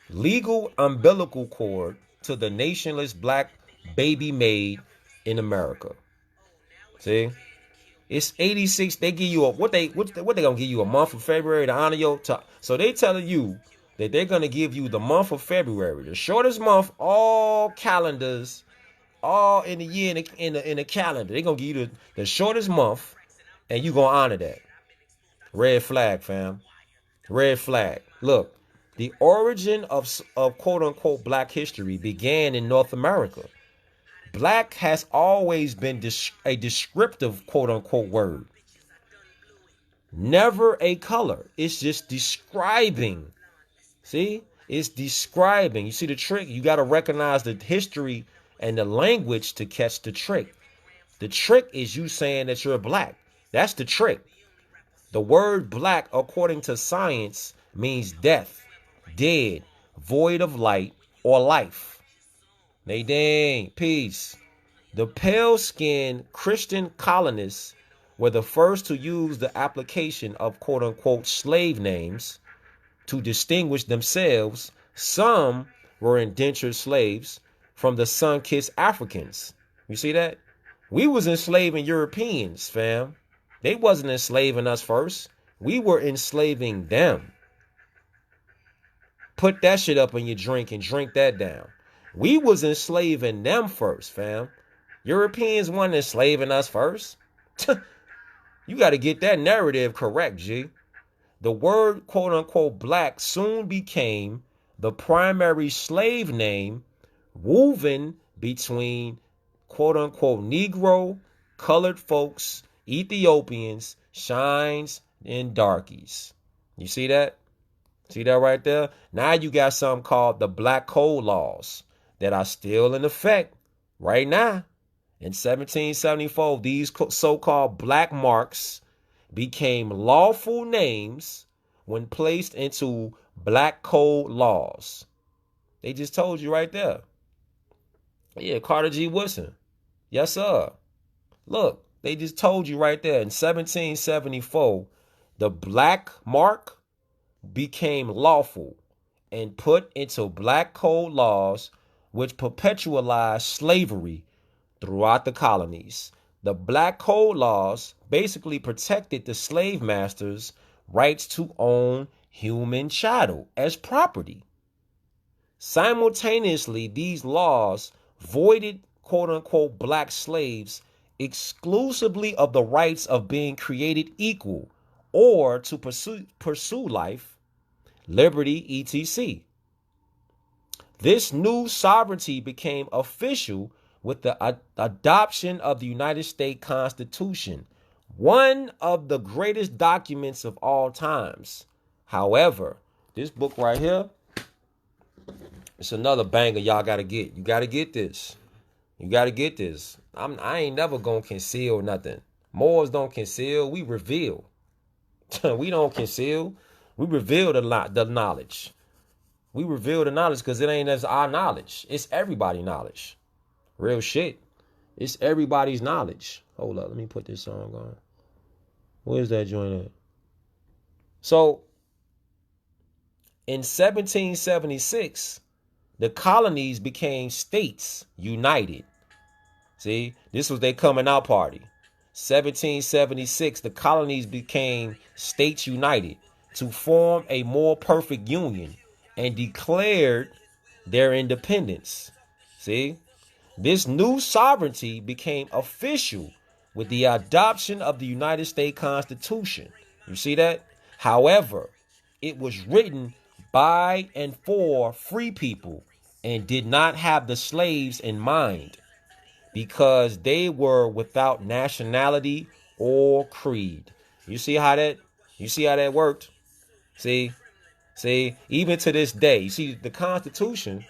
legal umbilical cord to the nationless black baby made in America. See? It's 86. They give you what they gonna give you a month of February to honor your time. So they telling you that they're gonna give you the month of February, the shortest month, all calendars, all in the year in the calendar. They're gonna give you the shortest month, and you gonna honor that. Red flag, fam. Red flag. Look, the origin of quote unquote black history began in North America. Black has always been a descriptive quote unquote word. Never a color. It's just describing. See? It's describing. You see the trick? You got to recognize the history and the language to catch the trick. The trick is you saying that you're black. That's the trick. The word black, according to science, means death, dead, void of light, or life. Nadine, peace. The pale-skinned Christian colonists were the first to use the application of quote-unquote slave names to distinguish themselves. Some were indentured slaves from the sun-kissed Africans. You see that? We was enslaving Europeans, fam. They wasn't enslaving us first. We were enslaving them. Put that shit up in your drink and drink that down. We was enslaving them first, fam. Europeans weren't enslaving us first. You got to get that narrative correct, G. The word quote-unquote black soon became the primary slave name woven between quote-unquote Negro, colored folks, Ethiopians, shines, and darkies. You see that? See that right there? Now you got something called the Black Code Laws that are still in effect right now. In 1774, these so-called black marks became lawful names when placed into Black Code Laws. They just told you right there. Yeah, Carter G. Woodson. Yes, sir. Look, they just told you right there. In 1774, the black mark became lawful and put into Black Code Laws, which perpetualized slavery throughout the colonies. The Black Code Laws basically protected the slave masters' rights to own human chattel as property. Simultaneously, these laws voided quote-unquote black slaves exclusively of the rights of being created equal or to pursue life, liberty, etc. This new sovereignty became official with the adoption of the United States Constitution, one of the greatest documents of all times. However, this book right here, it's another banger y'all got to get. You got to get this. You got to get this. I ain't never going to conceal nothing. Moors don't conceal. We reveal. We don't conceal. We reveal the knowledge. We reveal the knowledge because it ain't as our knowledge. It's everybody's knowledge. Real shit. It's everybody's knowledge. Hold up. Let me put this song on. Where's that joint at? So, in 1776, the colonies became states united. See, this was their coming out party. 1776, the colonies became states united to form a more perfect union and declared their independence. See, this new sovereignty became official with the adoption of the United States Constitution. You see that? However, it was written by and for free people and did not have the slaves in mind because they were without nationality or creed. You see how that worked? See, even to this day, you see the Constitution,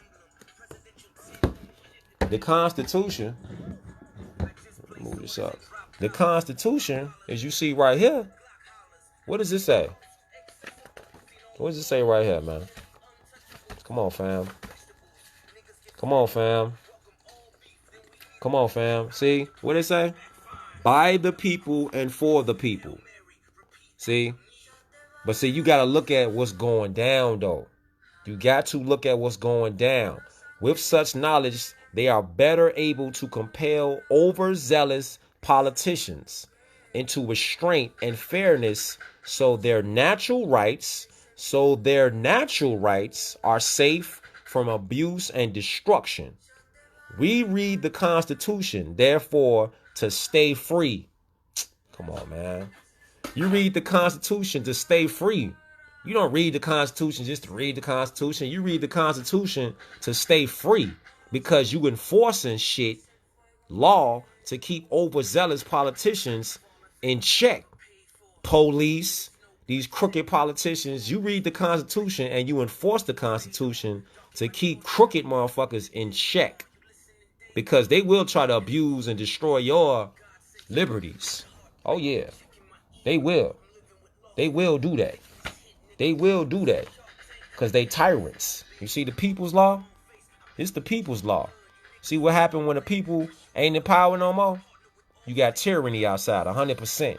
move this up. The Constitution, as you see right here, what does it say? What does it say right here, man? Come on, fam. Come on, fam. Come on, fam. See, what it say? By the people and for the people. See? But see, you got to look at what's going down, though. You got to look at what's going down. With such knowledge, they are better able to compel overzealous politicians into restraint and fairness so their natural rights are safe from abuse and destruction. We read the Constitution, therefore, to stay free. Come on, man. You read the Constitution to stay free. You don't read the Constitution just to read the Constitution. You read the Constitution to stay free because you enforcing shit, law, to keep overzealous politicians in check. Police, these crooked politicians, you read the Constitution and you enforce the Constitution to keep crooked motherfuckers in check because they will try to abuse and destroy your liberties. Oh, yeah. They will. They will do that. They will do that because they tyrants. You see the people's law? It's the people's law. See what happened when the people ain't in power no more? You got tyranny outside, 100%.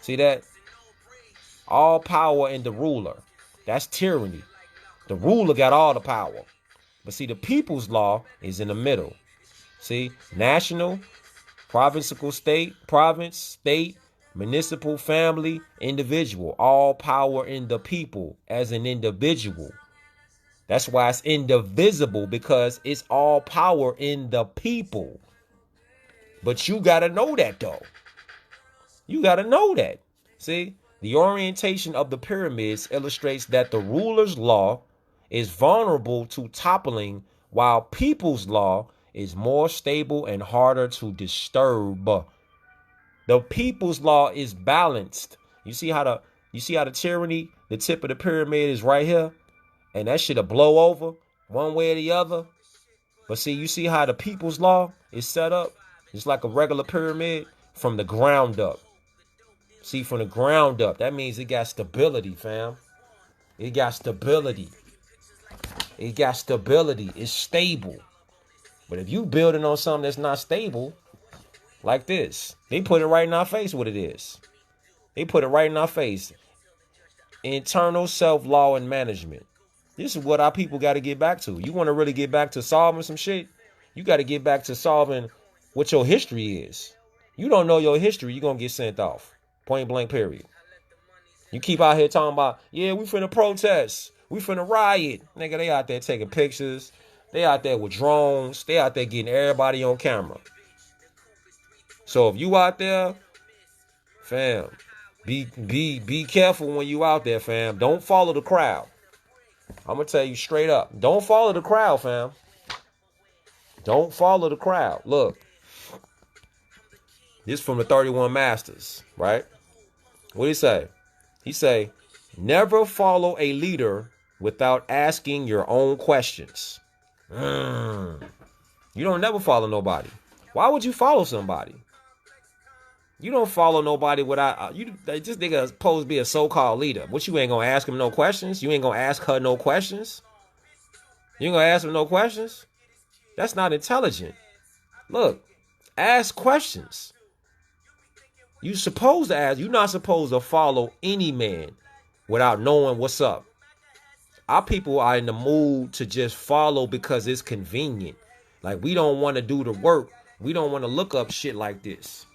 See that? All power in the ruler. That's tyranny. The ruler got all the power. But see, the people's law is in the middle. See, national, provincial, state, province, state, municipal, family, individual. All power in the people as an individual. That's why it's indivisible, because it's all power in the people. But you got to know that, though. You got to know that. See, the orientation of the pyramids illustrates that the ruler's law is vulnerable to toppling, while people's law is more stable and harder to disturb. The people's law is balanced. You see how the tyranny, the tip of the pyramid is right here, and that shit'll blow over one way or the other. But see, you see how the people's law is set up? It's like a regular pyramid from the ground up. See, from the ground up, that means it got stability, fam. It got stability. It got stability. It's stable. But if you building on something that's not stable, like this, they put it right in our face what it is. They put it right in our face. Internal self-law and management. This is what our people got to get back to. You want to really get back to solving some shit? You got to get back to solving what your history is. You don't know your history, you're going to get sent off. Point blank, period. You keep out here talking about, yeah, we finna protest. We finna riot. Nigga, they out there taking pictures. They out there with drones. They out there getting everybody on camera. So if you out there, fam, be careful when you out there, fam. Don't follow the crowd. I'm going to tell you straight up. Don't follow the crowd, fam. Don't follow the crowd. Look. This from the 31 Masters, right? What did he say? He say, never follow a leader without asking your own questions. You don't never follow nobody. Why would you follow somebody? You don't follow nobody without this nigga supposed to be a so-called leader. What, you ain't gonna ask him no questions? You ain't gonna ask her no questions? You ain't gonna ask him no questions? That's not intelligent. Look, ask questions. You supposed to ask. You're not supposed to follow any man without knowing what's up. Our people are in the mood to just follow because it's convenient. Like, we don't want to do the work. We don't want to look up shit like this.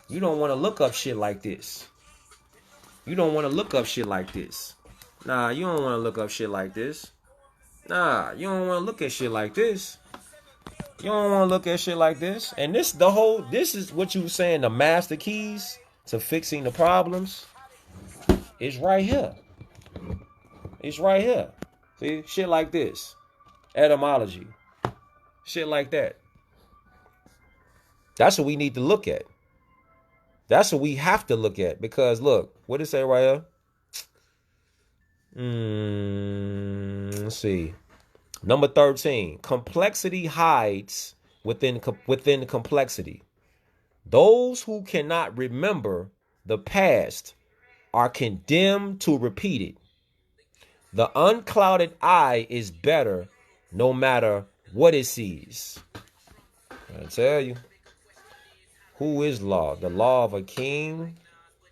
You don't want to look up shit like this. You don't want to look up shit like this. Nah, you don't want to look up shit like this. Nah, you don't want to look at shit like this. You don't want to look at shit like this. And this is what you were saying, the master keys to fixing the problems. It's right here. It's right here. See, shit like this. Etymology. Shit like that. That's what we need to look at. That's what we have to look at. Because look, what did it say right here? Let's see. Number 13. Complexity hides within complexity. Those who cannot remember the past are condemned to repeat it. The unclouded eye is better no matter what it sees. I tell you. Who is law? The law of a king,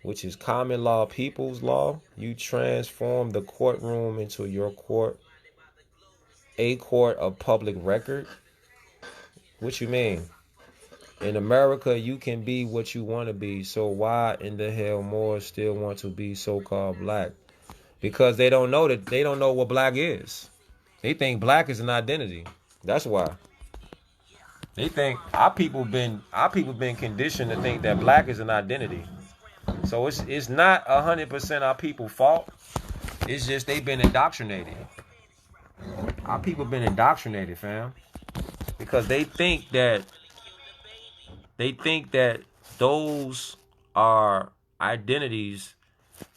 which is common law, people's law. You transform the courtroom into your court, a court of public record. What you mean? In America, you can be what you want to be. So why in the hell more still want to be so-called black? Because they don't know what black is. They think black is an identity. That's why. They think our people been conditioned to think that black is an identity. So it's not 100% our people's fault. It's just they've been indoctrinated. Our people been indoctrinated, fam. Because they think that those are identities.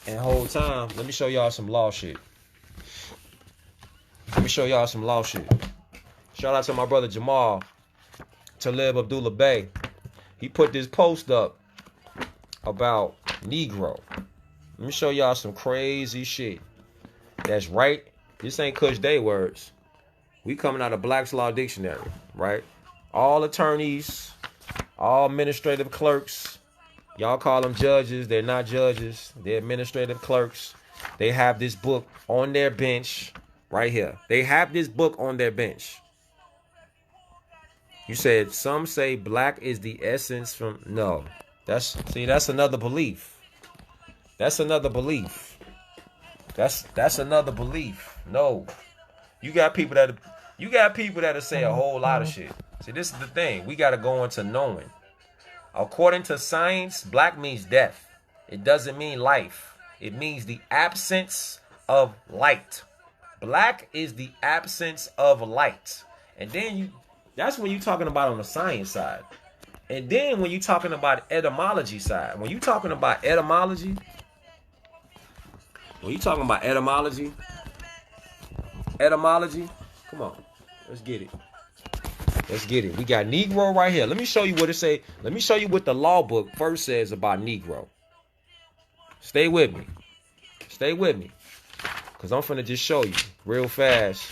And the whole time, let me show y'all some law shit. Shout out to my brother Jamal Talib Abdullah Bey. He put this post up about Negro. Let me show y'all some crazy shit. That's right. This ain't Cush Day words. We coming out of Black's Law Dictionary, right? All attorneys, all administrative clerks. Y'all call them judges. They're not judges. They're administrative clerks. They have this book on their bench right here. They have this book on their bench. You said some say black is the essence from... No. That's another belief. That's another belief. That's another belief. No. You got people that say a whole lot of shit. See, this is the thing. We got to go into knowing. According to science, black means death. It doesn't mean life. It means the absence of light. Black is the absence of light. And then that's when you're talking about on the science side. And then when you're talking about etymology side. When you're talking about etymology, come on, let's get it. We got Negro right here. Let me show you what it say. Let me show you what the law book first says about Negro. Stay with me. Because I'm finna just show you real fast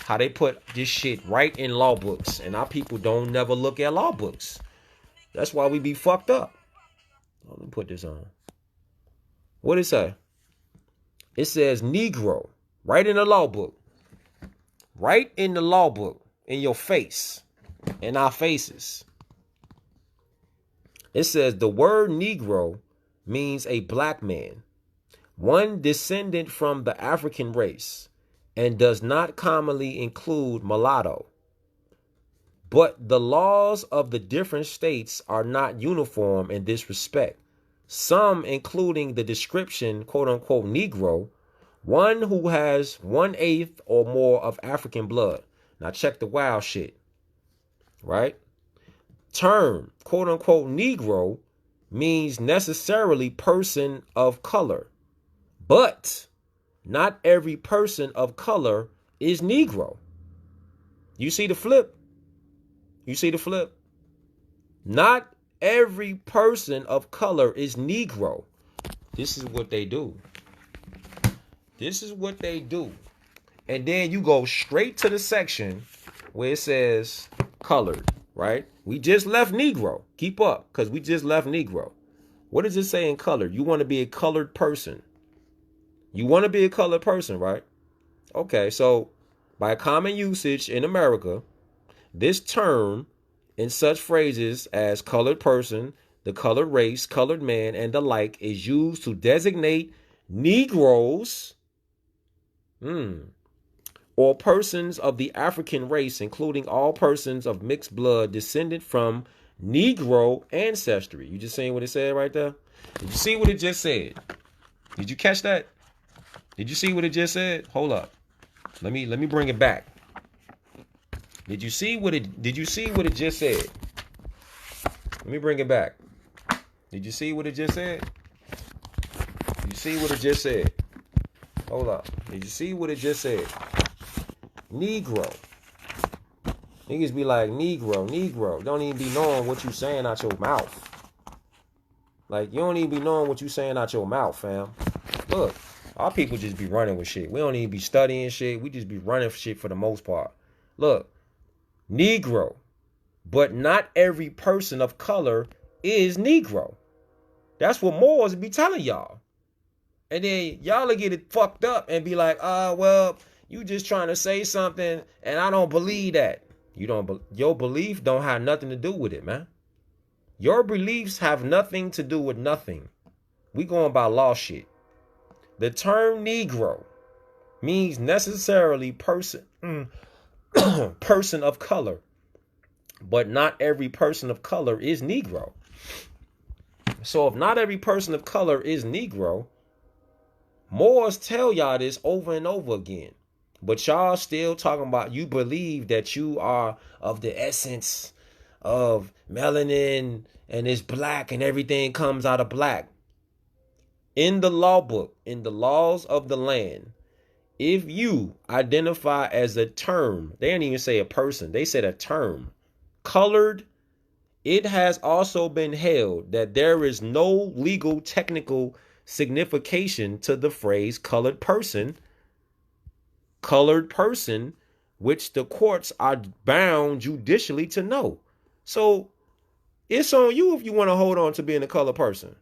how they put this shit right in law books. And our people don't never look at law books. That's why we be fucked up. Let me put this on. What did it say? It says Negro right in the law book. Right in the law book. In your face. In our faces. It says the word Negro means a black man. One descendant from the African race. And does not commonly include mulatto. But the laws of the different states are not uniform in this respect. Some, including the description, quote unquote, Negro, One who has 1/8 or more of African blood. Now check the wild shit, right? Term, quote unquote, Negro means necessarily person of color. But not every person of color is Negro. You see the flip? You see the flip? Not every person of color is Negro. This is what they do. This is what they do. And then you go straight to the section where it says colored, right? We just left Negro. Keep up, because we just left Negro. What does it say in colored? You want to be a colored person. You want to be a colored person, right? Okay, so by common usage in America, this term in such phrases as colored person, the colored race, colored man, and the like is used to designate Negroes or persons of the African race, including all persons of mixed blood descended from Negro ancestry. You just saying what it said right there? Did you see what it just said? Did you catch that? Did you see what it just said? Hold up. Let me bring it back. Did you see what it just said? Let me bring it back. Did you see what it just said? Did you see what it just said? Hold up. Did you see what it just said? Negro. Niggas be like, Negro. Don't even be knowing what you saying out your mouth. Like, you don't even be knowing what you saying out your mouth, fam. Look, our people just be running with shit. We don't even be studying shit. We just be running for shit for the most part. Look, Negro. But not every person of color is Negro. That's what Moors be telling y'all. And then y'all will get it fucked up and be like, well, you just trying to say something and I don't believe that. Your belief don't have nothing to do with it, man. Your beliefs have nothing to do with nothing. We going by law shit. The term Negro means necessarily person of color. But not every person of color is Negro. So if not every person of color is Negro, Moors tell y'all this over and over again. But y'all still talking about you believe that you are of the essence of melanin and it's black and everything comes out of black. In the law book, in the laws of the land, if you identify as a term, they didn't even say a person, they said a term, colored, it has also been held that there is no legal technical signification to the phrase colored person, which the courts are bound judicially to know. So it's on you if you want to hold on to being a colored person.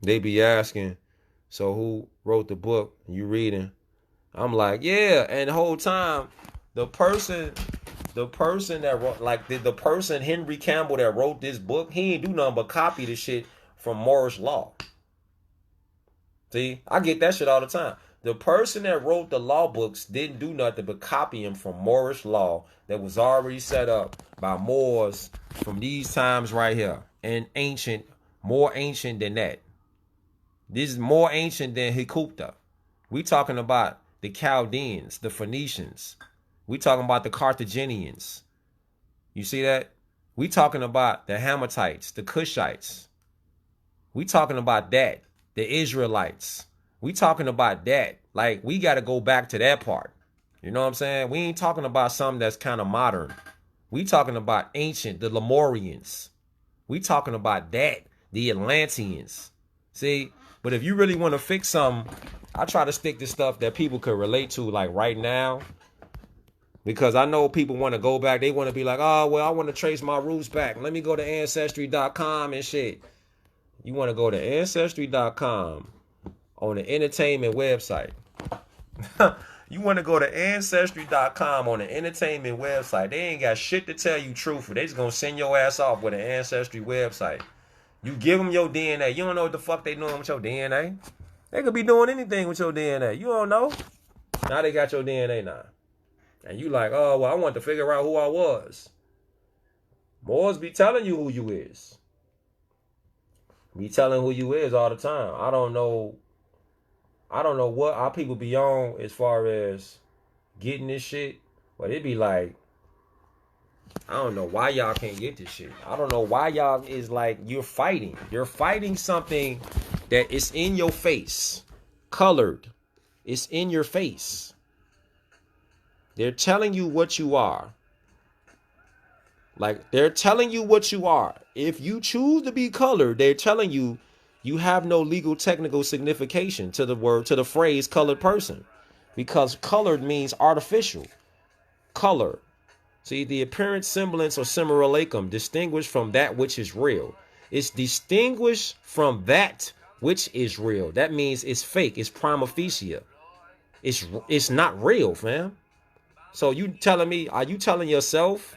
They be asking, so who wrote the book? You reading? I'm like, yeah. And the whole time, the person that wrote, like the person Henry Campbell that wrote this book, he ain't do nothing but copy the shit from Moorish law. See, I get that shit all the time. The person that wrote the law books didn't do nothing but copy them from Moorish law that was already set up by Moors from these times right here. And ancient, more ancient than that. This is more ancient than Hikupta. We talking about the Chaldeans, the Phoenicians. We talking about the Carthaginians. You see that? We talking about the Hammatites, the Cushites. We talking about that. The Israelites. We talking about that. Like, we got to go back to that part. You know what I'm saying? We ain't talking about something that's kind of modern. We talking about ancient, the Lemurians. We talking about that, the Atlanteans. See? But if you really want to fix something, I try to stick to stuff that people could relate to, like right now. Because I know people want to go back. They want to be like, oh, well, I want to trace my roots back. Let me go to Ancestry.com and shit. You want to go to Ancestry.com on the entertainment website. You want to go to Ancestry.com on the entertainment website. They ain't got shit to tell you truthful. They just going to send your ass off with an Ancestry website. You give them your DNA. You don't know what the fuck they doing with your DNA. They could be doing anything with your DNA. You don't know. Now they got your DNA now. And you like, oh, well, I want to figure out who I was. Moors be telling you who you is. Be telling who you is all the time. I don't know I don't know what our people be on as far as getting this shit, but it be like, I don't know why y'all can't get this shit. I don't know why y'all is like, you're fighting. You're fighting something that is in your face. Colored. It's in your face. They're telling you what you are. Like, they're telling you what you are. If you choose to be colored, they're telling you you have no legal technical signification to the word, to the phrase colored person. Because colored means artificial. Color. See, the appearance, semblance, or simulacrum distinguished from that which is real. It's distinguished from that which is real. That means it's fake. It's prima facie. It's not real, fam. So you telling me, are you telling yourself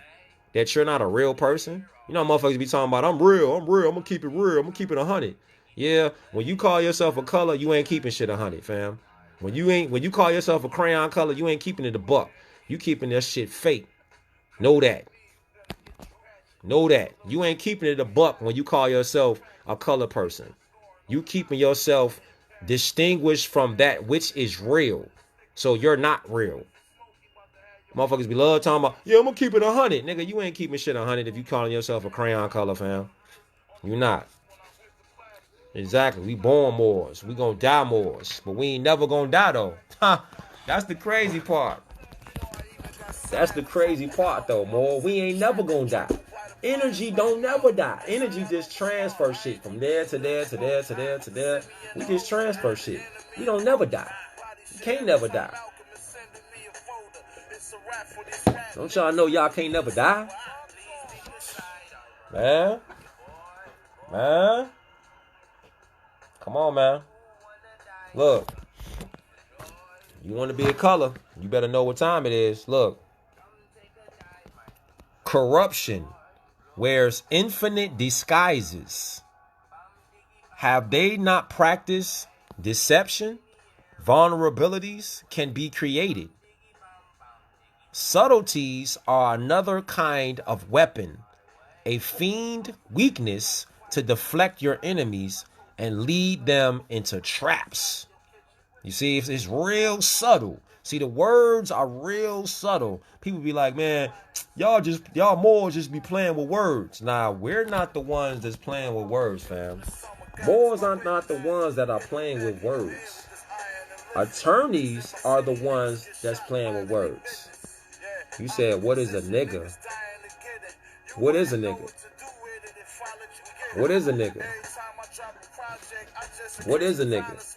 that you're not a real person? You know, motherfuckers be talking about, I'm real, I'm gonna keep it real, I'm gonna keep it 100. Yeah, when you call yourself a color, you ain't keeping shit 100, fam. When you call yourself a crayon color, you ain't keeping it a buck. You keeping that shit fake. Know that. Know that. You ain't keeping it a buck when you call yourself a color person. You keeping yourself distinguished from that which is real. So you're not real. Motherfuckers be love talking about, yeah, I'm gonna keep it 100. Nigga, you ain't keeping shit 100 if you calling yourself a crayon color, fam. You not. Exactly. We born Moors. We gonna die Moors. But we ain't never gonna die, though. That's the crazy part. That's the crazy part, though, Moor. We ain't never gonna die. Energy don't never die. Energy just transfer shit from there to there to there to there to there. We just transfer shit. We don't never die. You can't never die. Don't y'all know y'all can't never die? Man. Come on, man. Look. You want to be a color, you better know what time it is. Look. Corruption wears infinite disguises. Have they not practiced deception? Vulnerabilities can be created. Subtleties are another kind of weapon, a fiend weakness to deflect your enemies and lead them into traps. You see, it's real subtle. See, the words are real subtle. People be like, man, y'all more just be playing with words. Nah, we're not the ones that's playing with words, fam. Moors are not the ones that are playing with words. Attorneys are the ones that's playing with words. You said, what is a nigga? What is a nigga? What is a nigga? What is a nigga?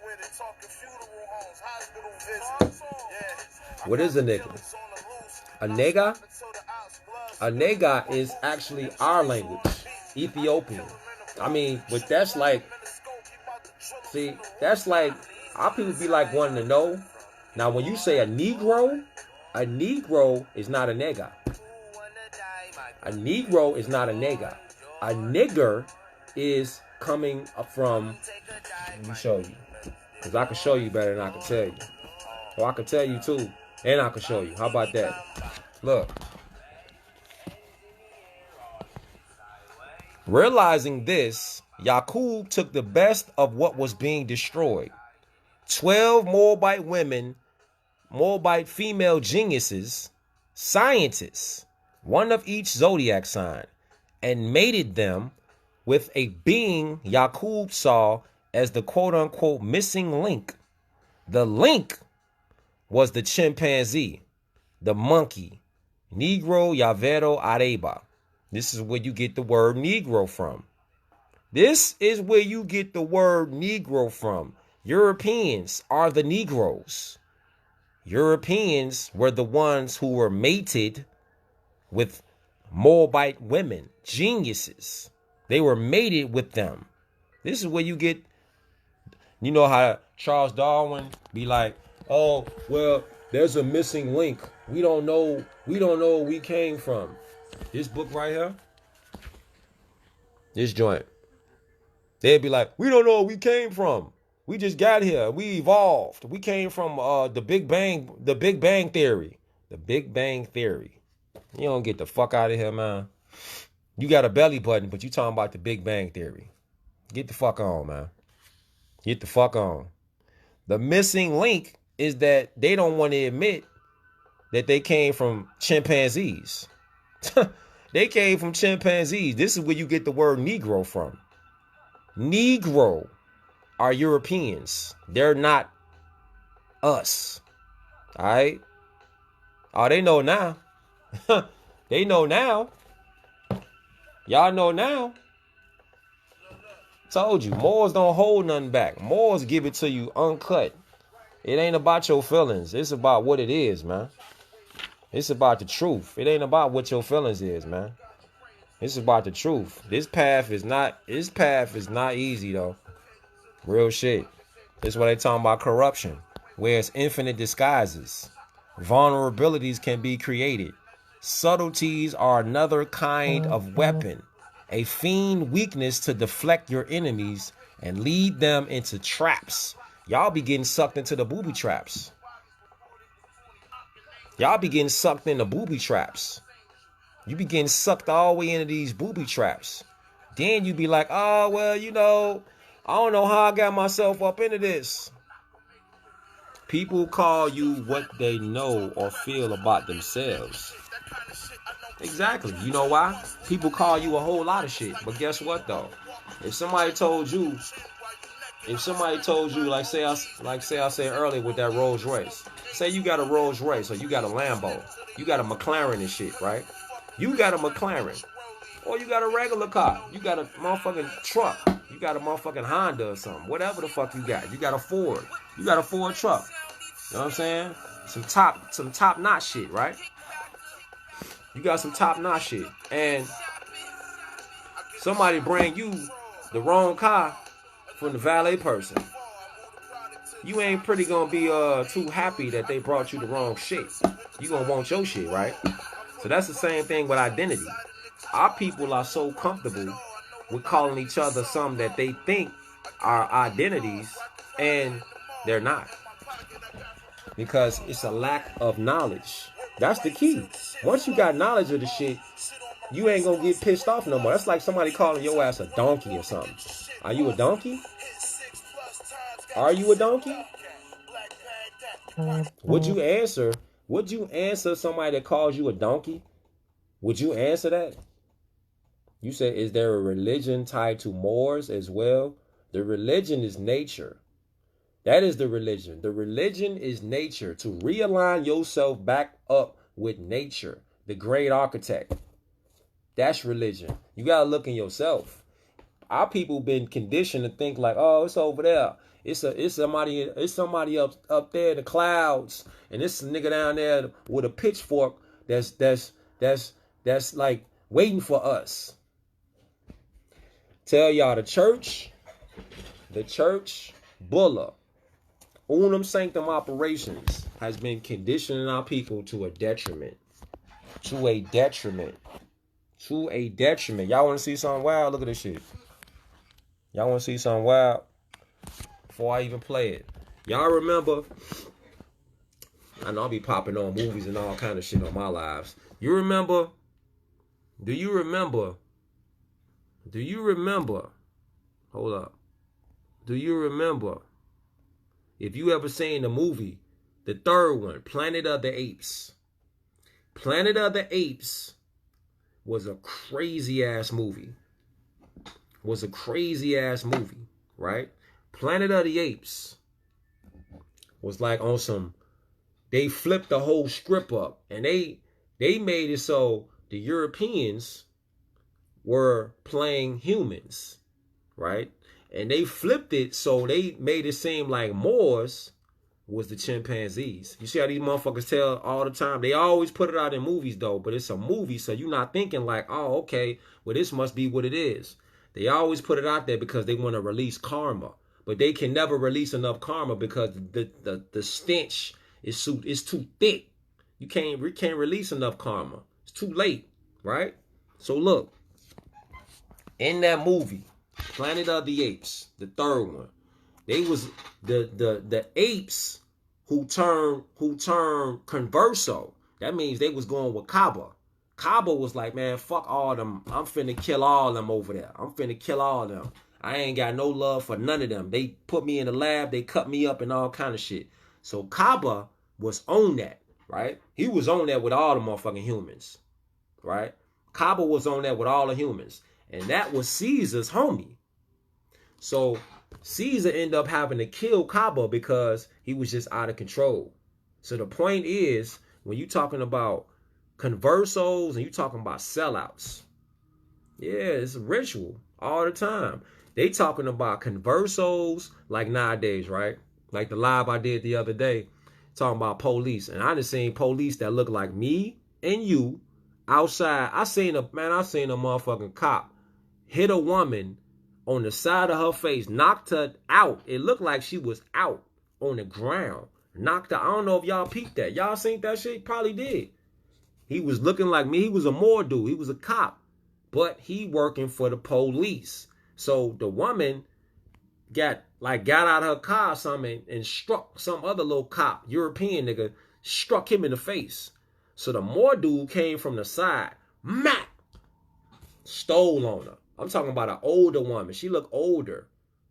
What is a nigga? A nigga? A nigga is actually our language, Ethiopian. I mean, but that's like, see, that's like, our people be like wanting to know. Now, when you say a Negro is not a nigga. A Negro is not a nigga. A nigger is coming from, let me show you. Because I can show you better than I can tell you. Or I can tell you too, and I can show you. How about that? Look. Realizing this, Yaqub took the best of what was being destroyed. 12 Moabite female geniuses, scientists, one of each zodiac sign, and mated them with a being Yaqub saw as the quote-unquote missing link. The link was the chimpanzee, the monkey, Negro Llavero Areba. This is where you get the word Negro from. This is where you get the word Negro from. Europeans are the Negroes. Europeans were the ones who were mated with Moabite women, geniuses. They were mated with them. This is where you get, you know how Charles Darwin be like, oh, well, there's a missing link. We don't know where we came from. This book right here, this joint. They'd be like, we don't know where we came from. We just got here. We evolved. We came from the Big Bang Theory. The Big Bang Theory. You don't get the fuck out of here, man. You got a belly button, but you talking about the Big Bang Theory. Get the fuck on, man. Get the fuck on. The missing link is that they don't want to admit that they came from chimpanzees. They came from chimpanzees. This is where you get the word Negro from. Negro are Europeans. They're not us. All right? Oh, they know now. They know now. Y'all know now. Told you, Moors don't hold nothing back. Moors give it to you uncut. It ain't about your feelings. It's about what it is, man. It's about the truth. It ain't about what your feelings is, man. It's about the truth. This path is not easy, though. Real shit. This is what they talking about corruption, where it's infinite disguises. Vulnerabilities can be created. Subtleties are another kind of weapon. A fiend weakness to deflect your enemies and lead them into traps. Y'all be getting sucked into the booby traps. Y'all be getting sucked into booby traps. You be getting sucked all the way into these booby traps. Then you be like, oh, well, you know, I don't know how I got myself up into this. People call you what they know or feel about themselves. Exactly. You know why? People call you a whole lot of shit. But guess what, though? If somebody told you, like say I said earlier with that Rolls Royce, say you got a Rolls Royce or you got a Lambo, you got a McLaren and shit, right? You got a McLaren, or you got a regular car, you got a motherfucking truck, you got a motherfucking Honda or something, whatever the fuck you got a Ford, you got a Ford truck. You know what I'm saying? Some top notch shit, right? You got some top notch shit, and somebody bring you the wrong car from the valet person. You ain't pretty gonna be too happy that they brought you the wrong shit. You gonna want your shit, right? So that's the same thing with identity. Our people are so comfortable with calling each other something that they think are identities, and they're not. Because it's a lack of knowledge. That's the key. Once you got knowledge of the shit, you ain't gonna get pissed off no more. That's like somebody calling your ass a donkey or something. Are you a donkey? Are you a donkey? Would you answer? Would you answer somebody that calls you a donkey? Would you answer that? You said, is there a religion tied to Moors as well? The religion is nature. That is the religion. The religion is nature. To realign yourself back up with nature, the great architect. That's religion. You got to look in yourself. Our people been conditioned to think like, oh, it's over there. It's somebody up there in the clouds, and this nigga down there with a pitchfork that's like waiting for us. Tell y'all the church bulla, unum sanctum operations has been conditioning our people to a detriment. To a detriment. Y'all want to see something wild? Look at this shit. Y'all want to see something wild? Before I even play it. Y'all remember, I know I'll be popping on movies and all kind of shit on my lives. Do you remember? Hold up. Do you remember? If you ever seen the movie, the third one, Planet of the Apes. Planet of the Apes was a crazy ass movie. Right? Planet of the Apes was like on some, they flipped the whole script up, and they made it so the Europeans were playing humans, right? And they flipped it so they made it seem like Moors was the chimpanzees. You see how these motherfuckers tell all the time? They always put it out in movies though, but it's a movie, so you're not thinking like, oh, okay, well, this must be what it is. They always put it out there because they want to release karma. But they can never release enough karma because the stench is too thick. You can't release enough karma. It's too late, right? So look, in that movie, Planet of the Apes, the third one, they was the apes who turned converso. That means they was going with Kaba. Kaba was like, man, fuck all them. I'm finna kill all them over there. I'm finna kill all them. I ain't got no love for none of them. They put me in the lab, they cut me up and all kind of shit. So Kaba was on that, right? He was on that with all the motherfucking humans, right? Kaba was on that with all the humans. And that was Caesar's homie. So Caesar ended up having to kill Kaba because he was just out of control. So the point is, when you talking about conversos and you talking about sellouts, yeah, it's a ritual all the time. They talking about conversos like nowadays, right? Like the live I did the other day, talking about police. And I done seen police that look like me and you outside. I seen a motherfucking cop hit a woman on the side of her face, knocked her out. It looked like she was out on the ground. Knocked her. I don't know if y'all peeped that. Y'all seen that shit? Probably did. He was looking like me. He was a Moor dude. He was a cop. But he working for the police. So the woman got out of her car or something and struck some other little cop, European nigga, struck him in the face. So the Moor dude came from the side, Mac, stole on her. I'm talking about an older woman. She looked older,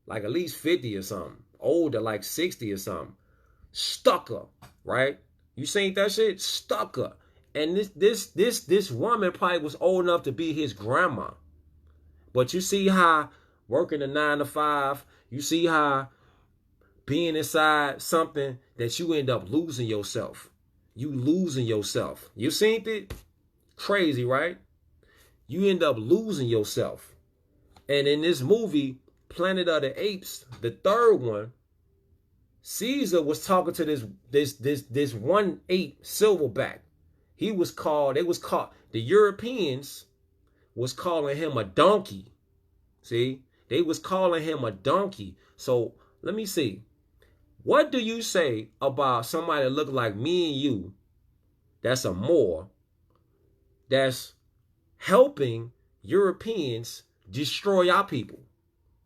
like at least 50 or something. Older, like 60 or something. Stuck her, right? You seen that shit? Stuck her. And this woman probably was old enough to be his grandma. But you see how working a 9 to 5, you see how being inside something that you end up losing yourself. You losing yourself. You seen it? Crazy, right? You end up losing yourself. And in this movie, Planet of the Apes, the third one, Caesar was talking to this one ape silverback. The Europeans was calling him a donkey. See? They was calling him a donkey. So let me see. What do you say about somebody that look like me and you, that's a Moor, that's helping Europeans destroy our people?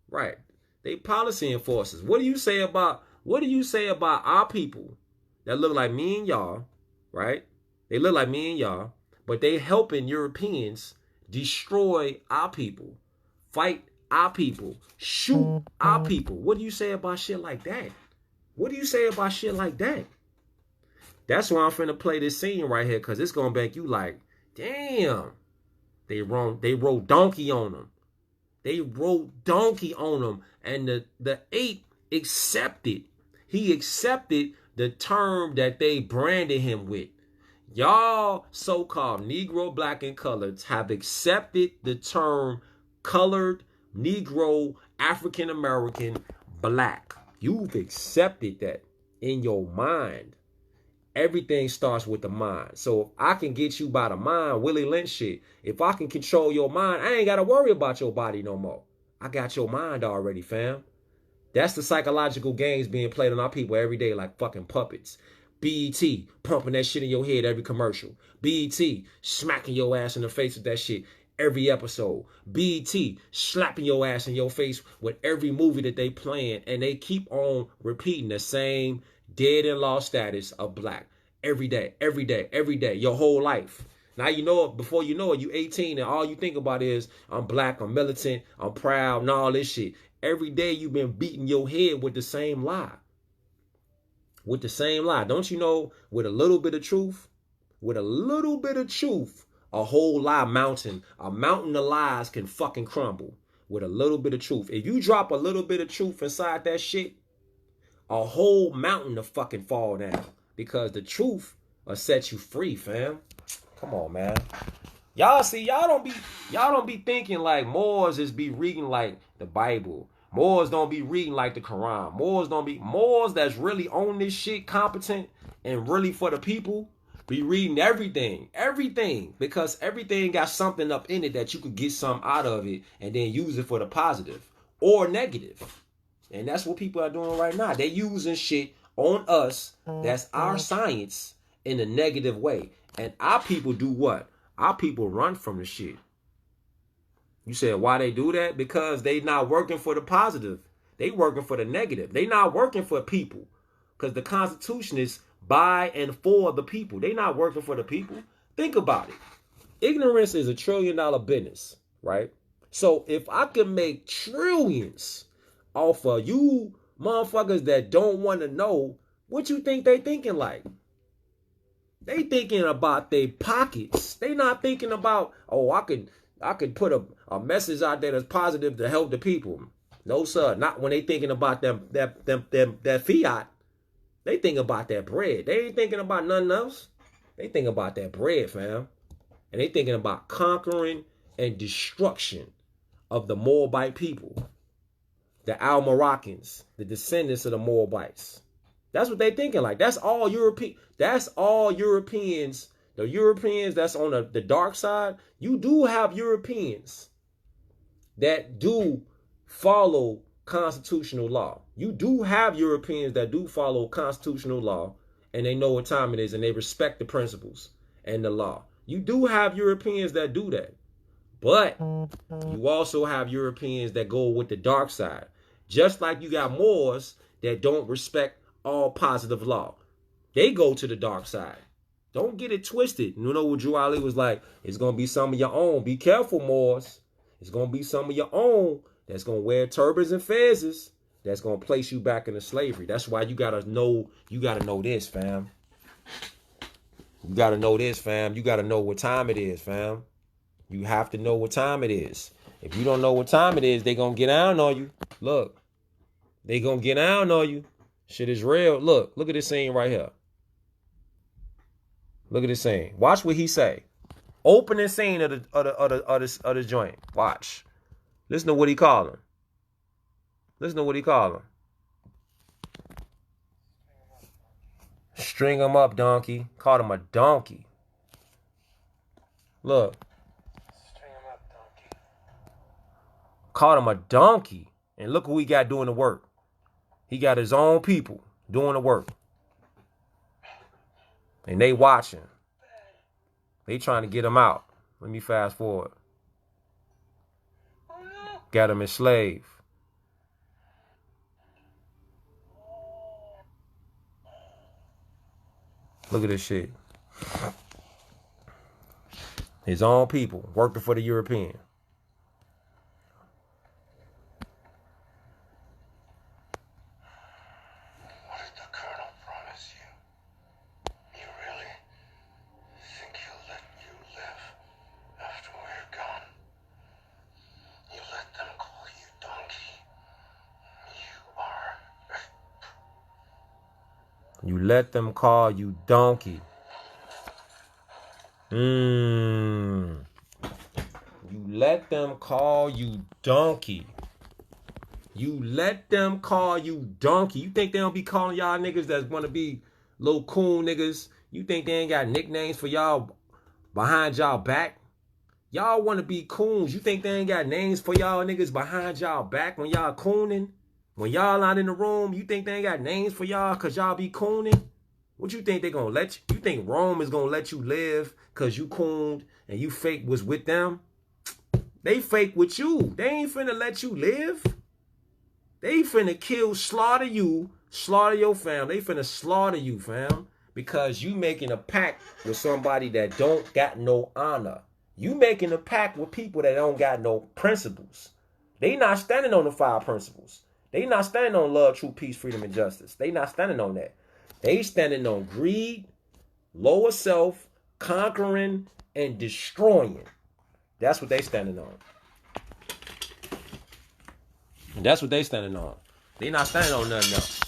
Right. They policy enforcers. What do you say about our people that look like me and y'all, right? They look like me and y'all, but they helping Europeans destroy our people, fight our people, shoot our people. What do you say about shit like that? What do you say about shit like that? That's why I'm finna play this scene right here, because it's gonna make you like, damn, they wrote donkey on them. They wrote donkey on them. And the ape accepted. He accepted the term that they branded him with. Y'all so-called Negro, Black, and Colored have accepted the term colored, Negro, African American, Black. You've accepted that in your mind. Everything starts with the mind. So if I can get you by the mind, Willie Lynch shit, if I can control your mind, I ain't got to worry about your body no more. I got your mind already, fam. That's the psychological games being played on our people every day like fucking puppets. BET pumping that shit in your head every commercial. BET smacking your ass in the face with that shit every episode. BET slapping your ass in your face with every movie that they playing, and they keep on repeating the same dead and lost status of Black every day, every day, every day, your whole life. Now you know it. Before you know it, you 18 and all you think about is I'm Black, I'm militant, I'm proud, and all this shit. Every day you've been beating your head with the same lie. With the same lie. Don't you know, with a little bit of truth, a whole lie mountain, a mountain of lies can fucking crumble with a little bit of truth. If you drop a little bit of truth inside that shit, a whole mountain to fucking fall down, because the truth will set you free, fam. Come on, man. Y'all see, y'all don't be thinking like Moors is be reading like the Bible. Moors don't be reading like the Quran. Moors that's really on this shit, competent and really for the people, be reading everything, because everything got something up in it that you could get something out of it and then use it for the positive or negative. And that's what people are doing right now. They're using shit on us, that's our science, in a negative way. And our people do what? Our people run from the shit. You said why they do that? Because they not working for the positive. They working for the negative. They not working for people. Because the Constitution is by and for the people. They not working for the people. Think about it. Ignorance is $1 trillion business, right? So if I can make trillions off of you motherfuckers that don't want to know, what you think they thinking like? They thinking about their pockets. They not thinking about, oh, I could put a message out there that's positive to help the people. No, sir. Not when they thinking about that fiat. They think about that bread. They ain't thinking about nothing else. They think about that bread, fam. And they thinking about conquering and destruction of the Moabite people. The Al-Moroccans, the descendants of the Moabites. That's what they thinking like. That's all European. That's all Europeans. The Europeans that's on the dark side. You do have Europeans that do follow constitutional law. You do have Europeans that do follow constitutional law, and they know what time it is, and they respect the principles and the law. You do have Europeans that do that. But you also have Europeans that go with the dark side. Just like you got Moors that don't respect all positive law. They go to the dark side. Don't get it twisted. You know what Drew Ali was like, it's going to be some of your own. Be careful, Moors. It's going to be some of your own that's going to wear turbans and fezzes that's going to place you back into slavery. That's why you got to know this, fam. You got to know this, fam. You got to know what time it is, fam. You have to know what time it is. If you don't know what time it is, they going to get down on you. Look. They going to get down on you. Shit is real. Look at this scene right here. Look at this scene. Watch what he say. Opening scene of the joint. Watch. Listen to what he call him. Listen to what he call him. String him up, donkey. Called him a donkey. Look. String him up, donkey. Called him a donkey. And look who he got doing the work. He got his own people doing the work. And they watching. They trying to get him out. Let me fast forward. Got him enslaved. Look at this shit. His own people working for the European. What did the Colonel promise you? You really think he'll let you live after we're gone? You let them call you donkey. You are. You let them call you donkey. You let them call you donkey. You let them call you donkey. You think they don't be calling y'all niggas that want to be little cool niggas? You think they ain't got nicknames for y'all behind y'all back? Y'all want to be coons. You think they ain't got names for y'all niggas behind y'all back when y'all cooning? When y'all not in the room, you think they ain't got names for y'all because y'all be cooning? What you think they gonna let you? You think Rome is gonna let you live because you cooned and you fake was with them? They fake with you. They ain't finna let you live. They finna kill, slaughter you, slaughter your fam. They finna slaughter you, fam. Because you making a pact with somebody that don't got no honor. You making a pact with people that don't got no principles. They not standing on the 5 principles. They not standing on love, truth, peace, freedom, and justice. They not standing on that. They standing on greed, lower self, conquering, and destroying. That's what they standing on. That's what they standing on. They not standing on nothing else.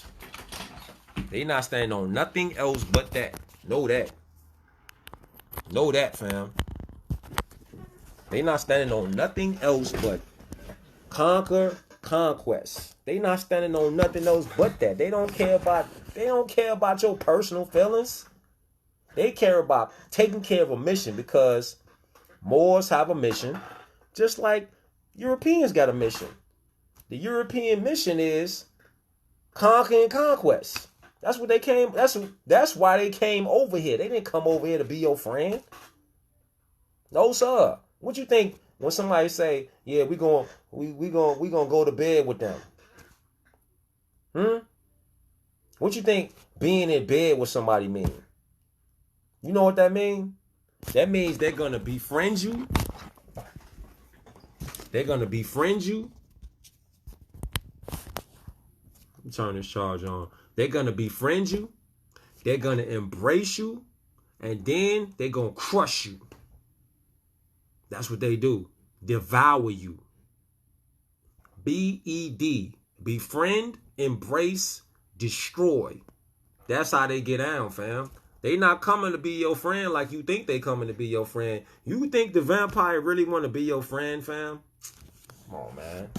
They not standing on nothing else but that. Know that. Know that, fam. They not standing on nothing else but conquest. They not standing on nothing else but that. They don't care about your personal feelings. They care about taking care of a mission, because Moors have a mission just like Europeans got a mission. The European mission is conquer and conquest. That's what they came. That's why they came over here. They didn't come over here to be your friend. No, sir. What you think when somebody say, "Yeah, we gonna go to bed with them"? What you think being in bed with somebody mean? You know what that means? That means they're gonna befriend you. They're going to befriend you. Let me turn this charge on. They're going to befriend you. They're going to embrace you. And then they're going to crush you. That's what they do. Devour you. B-E-D. Befriend, embrace, destroy. That's how they get down, fam. They not coming to be your friend like you think they coming to be your friend. You think the vampire really want to be your friend, fam? Come on, man.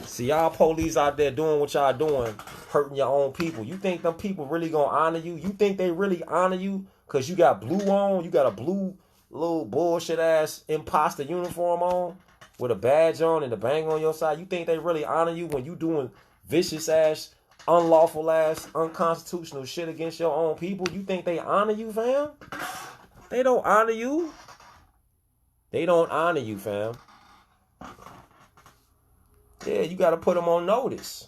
See, y'all police out there doing what y'all doing, hurting your own people. You think them people really gonna honor you? You think they really honor you because you got blue on? You got a blue little bullshit ass imposter uniform on with a badge on and a bang on your side? You think they really honor you when you doing vicious ass, unlawful ass, unconstitutional shit against your own people? You think they honor you, fam? They don't honor you. They don't honor you, fam. Yeah, you got to put them on notice.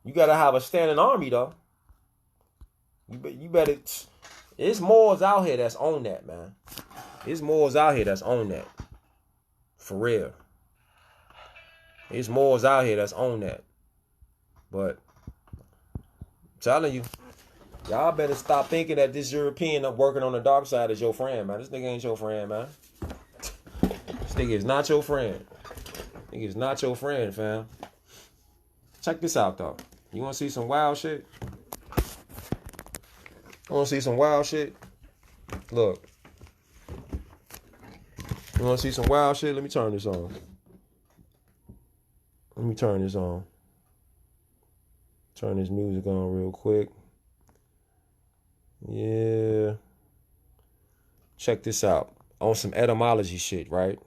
You got to have a standing army, though. You better... It's Moors out here that's on that, man. It's Moors out here that's on that. For real. It's Moors out here that's on that. But... I'm telling you, y'all better stop thinking that this European up working on the dark side is your friend, man. This nigga ain't your friend, man. This nigga is not your friend. Nigga is not your friend, fam. Check this out, though. You want to see some wild shit? You want to see some wild shit? Look. You want to see some wild shit? Let me turn this on. Let me turn this on. Turn this music on real quick. Yeah. Check this out. On some etymology shit, right?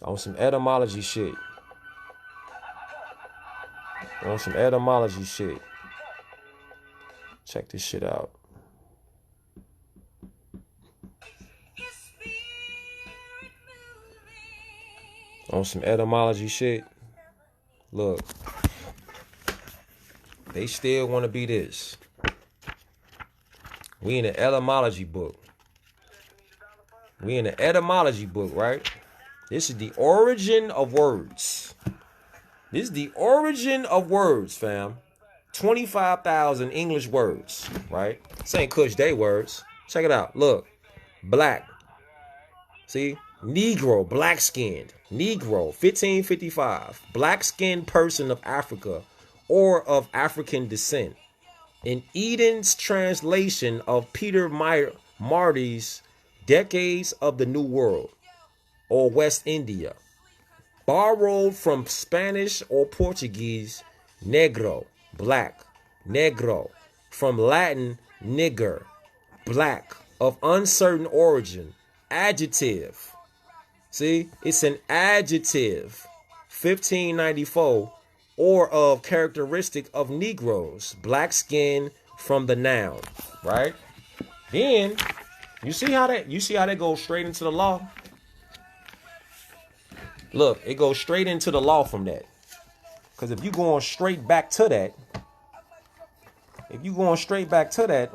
On some etymology shit. On some etymology shit. Check this shit out. On some etymology shit. Look. They still want to be this. We in the etymology book. We in the etymology book, right? This is the origin of words. This is the origin of words, fam. 25,000 English words, right? This ain't Cush Day words. Check it out. Look. Black. See? Negro, black-skinned. Negro, 1555. Black-skinned person of Africa or of African descent. In Eden's translation of Peter Marty's Decades of the New World, or West India, borrowed from Spanish or Portuguese, negro, black, negro, from Latin, nigger, black, of uncertain origin, adjective. See, it's an adjective, 1594, or of characteristic of Negroes, black skin from the noun, right? Then, you see how that goes straight into the law? Look, it goes straight into the law from that. Because if you're going straight back to that,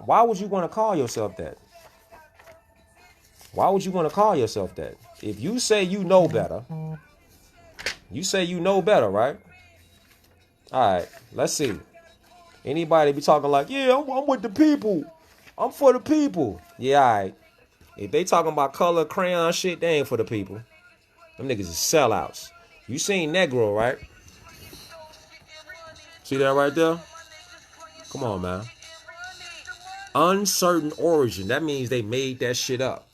why would you want to call yourself that? Why would you want to call yourself that? If you say you know better, right? All right, let's see. Anybody be talking like, yeah, I'm with the people. I'm for the people. Yeah, all right. If they talking about color crayon shit, they ain't for the people. Them niggas is sellouts. You seen Negro, right? See that right there? Come on, man. Uncertain origin. That means they made that shit up.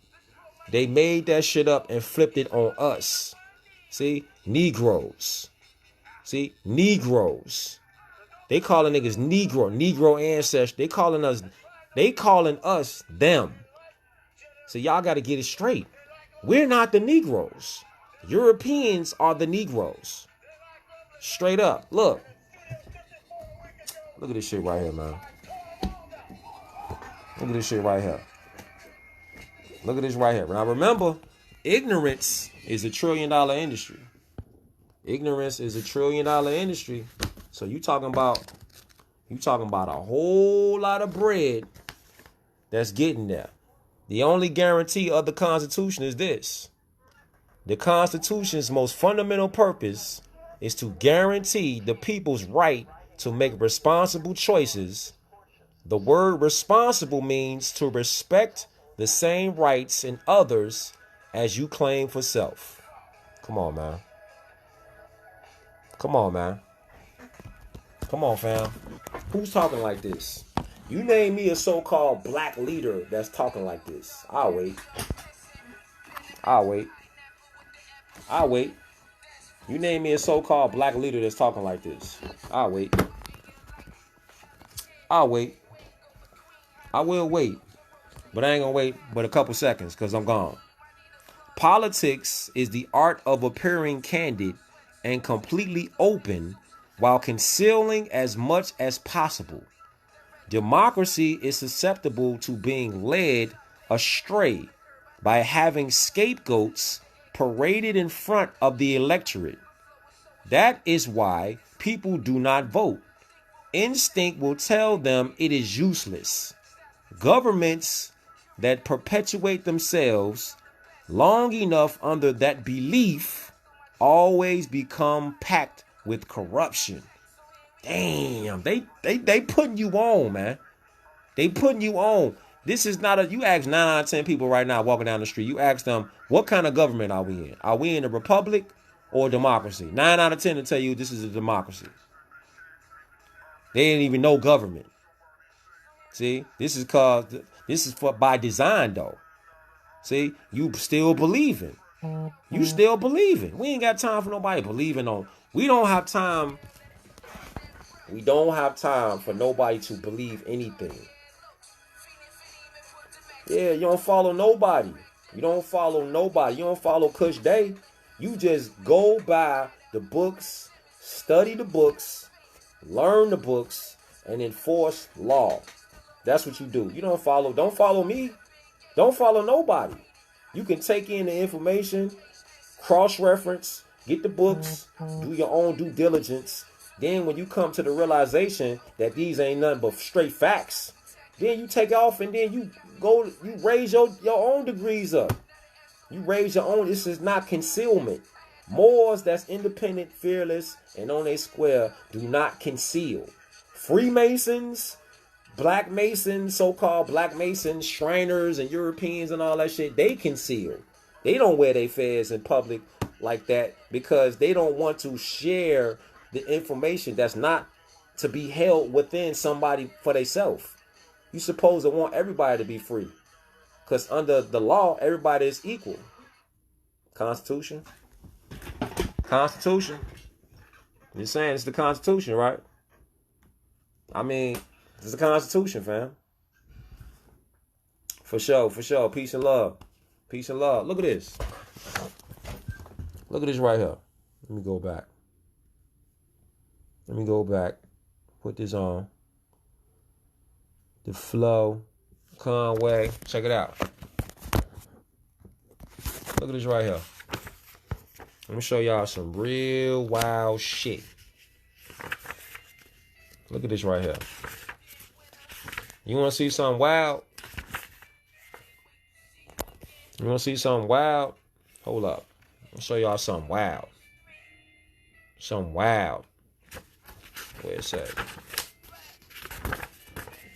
They made that shit up and flipped it on us. See? Negroes. See? Negroes. They calling niggas Negro ancestors. They calling us them. So y'all got to get it straight. We're not the Negroes. Europeans are the Negroes. Straight up. Look. Look at this shit right here, man. Look at this shit right here. Look at this right here. Now remember, ignorance is $1 trillion industry. Ignorance is $1 trillion industry. So you talking about a whole lot of bread that's getting there. The only guarantee of the Constitution is this. The Constitution's most fundamental purpose is to guarantee the people's right to make responsible choices. The word responsible means to respect the same rights in others as you claim for self. Come on, man. Come on, man. Come on, fam. Who's talking like this? You name me a so-called black leader that's talking like this. I'll wait. I'll wait. I'll wait. You name me a so-called black leader that's talking like this. I'll wait. I'll wait. I will wait. But I ain't gonna wait but a couple seconds because I'm gone. Politics is the art of appearing candid and completely open while concealing as much as possible. Democracy is susceptible to being led astray by having scapegoats paraded in front of the electorate. That is why people do not vote. Instinct will tell them it is useless. Governments that perpetuate themselves long enough under that belief always become packed with corruption. Damn, they putting you on, man. They putting you on. This is not you ask 9 out of 10 people right now walking down the street. You ask them, what kind of government are we in? Are we in a republic or a democracy? 9 out of 10 will tell you this is a democracy. They ain't even know government. See, this is for by design though. See, you still believing. You still believing. We ain't got time for nobody believing on. We don't have time for nobody to believe anything. Yeah, you don't follow nobody. You don't follow nobody. You don't follow Cush Dey. You just go by the books, study the books, learn the books, and enforce law. That's what you do. You don't follow me. Don't follow nobody. You can take in the information, cross-reference, get the books, do your own due diligence. Then when you come to the realization that these ain't nothing but straight facts, then you take off and then you raise your own degrees up. You raise your own. This is not concealment. Moors that's independent, fearless, and on a square do not conceal. Freemasons, Black Masons, so-called Black Masons, Shriners, and Europeans and all that shit, they conceal. They don't wear their fez in public like that because they don't want to share the information that's not to be held within somebody for themselves. You supposed to want everybody to be free because under the law, everybody is equal. Constitution. You're saying it's the Constitution, right? I mean, it's the Constitution, fam. For sure. Peace and love. Look at this. Look at this right here. Let me go back. Put this on. The Flow. Conway. Check it out. Look at this right here. Let me show y'all some real wild shit. Look at this right here. You want to see something wild? You want to see something wild? Hold up. I'll show y'all something wild. Wait a sec.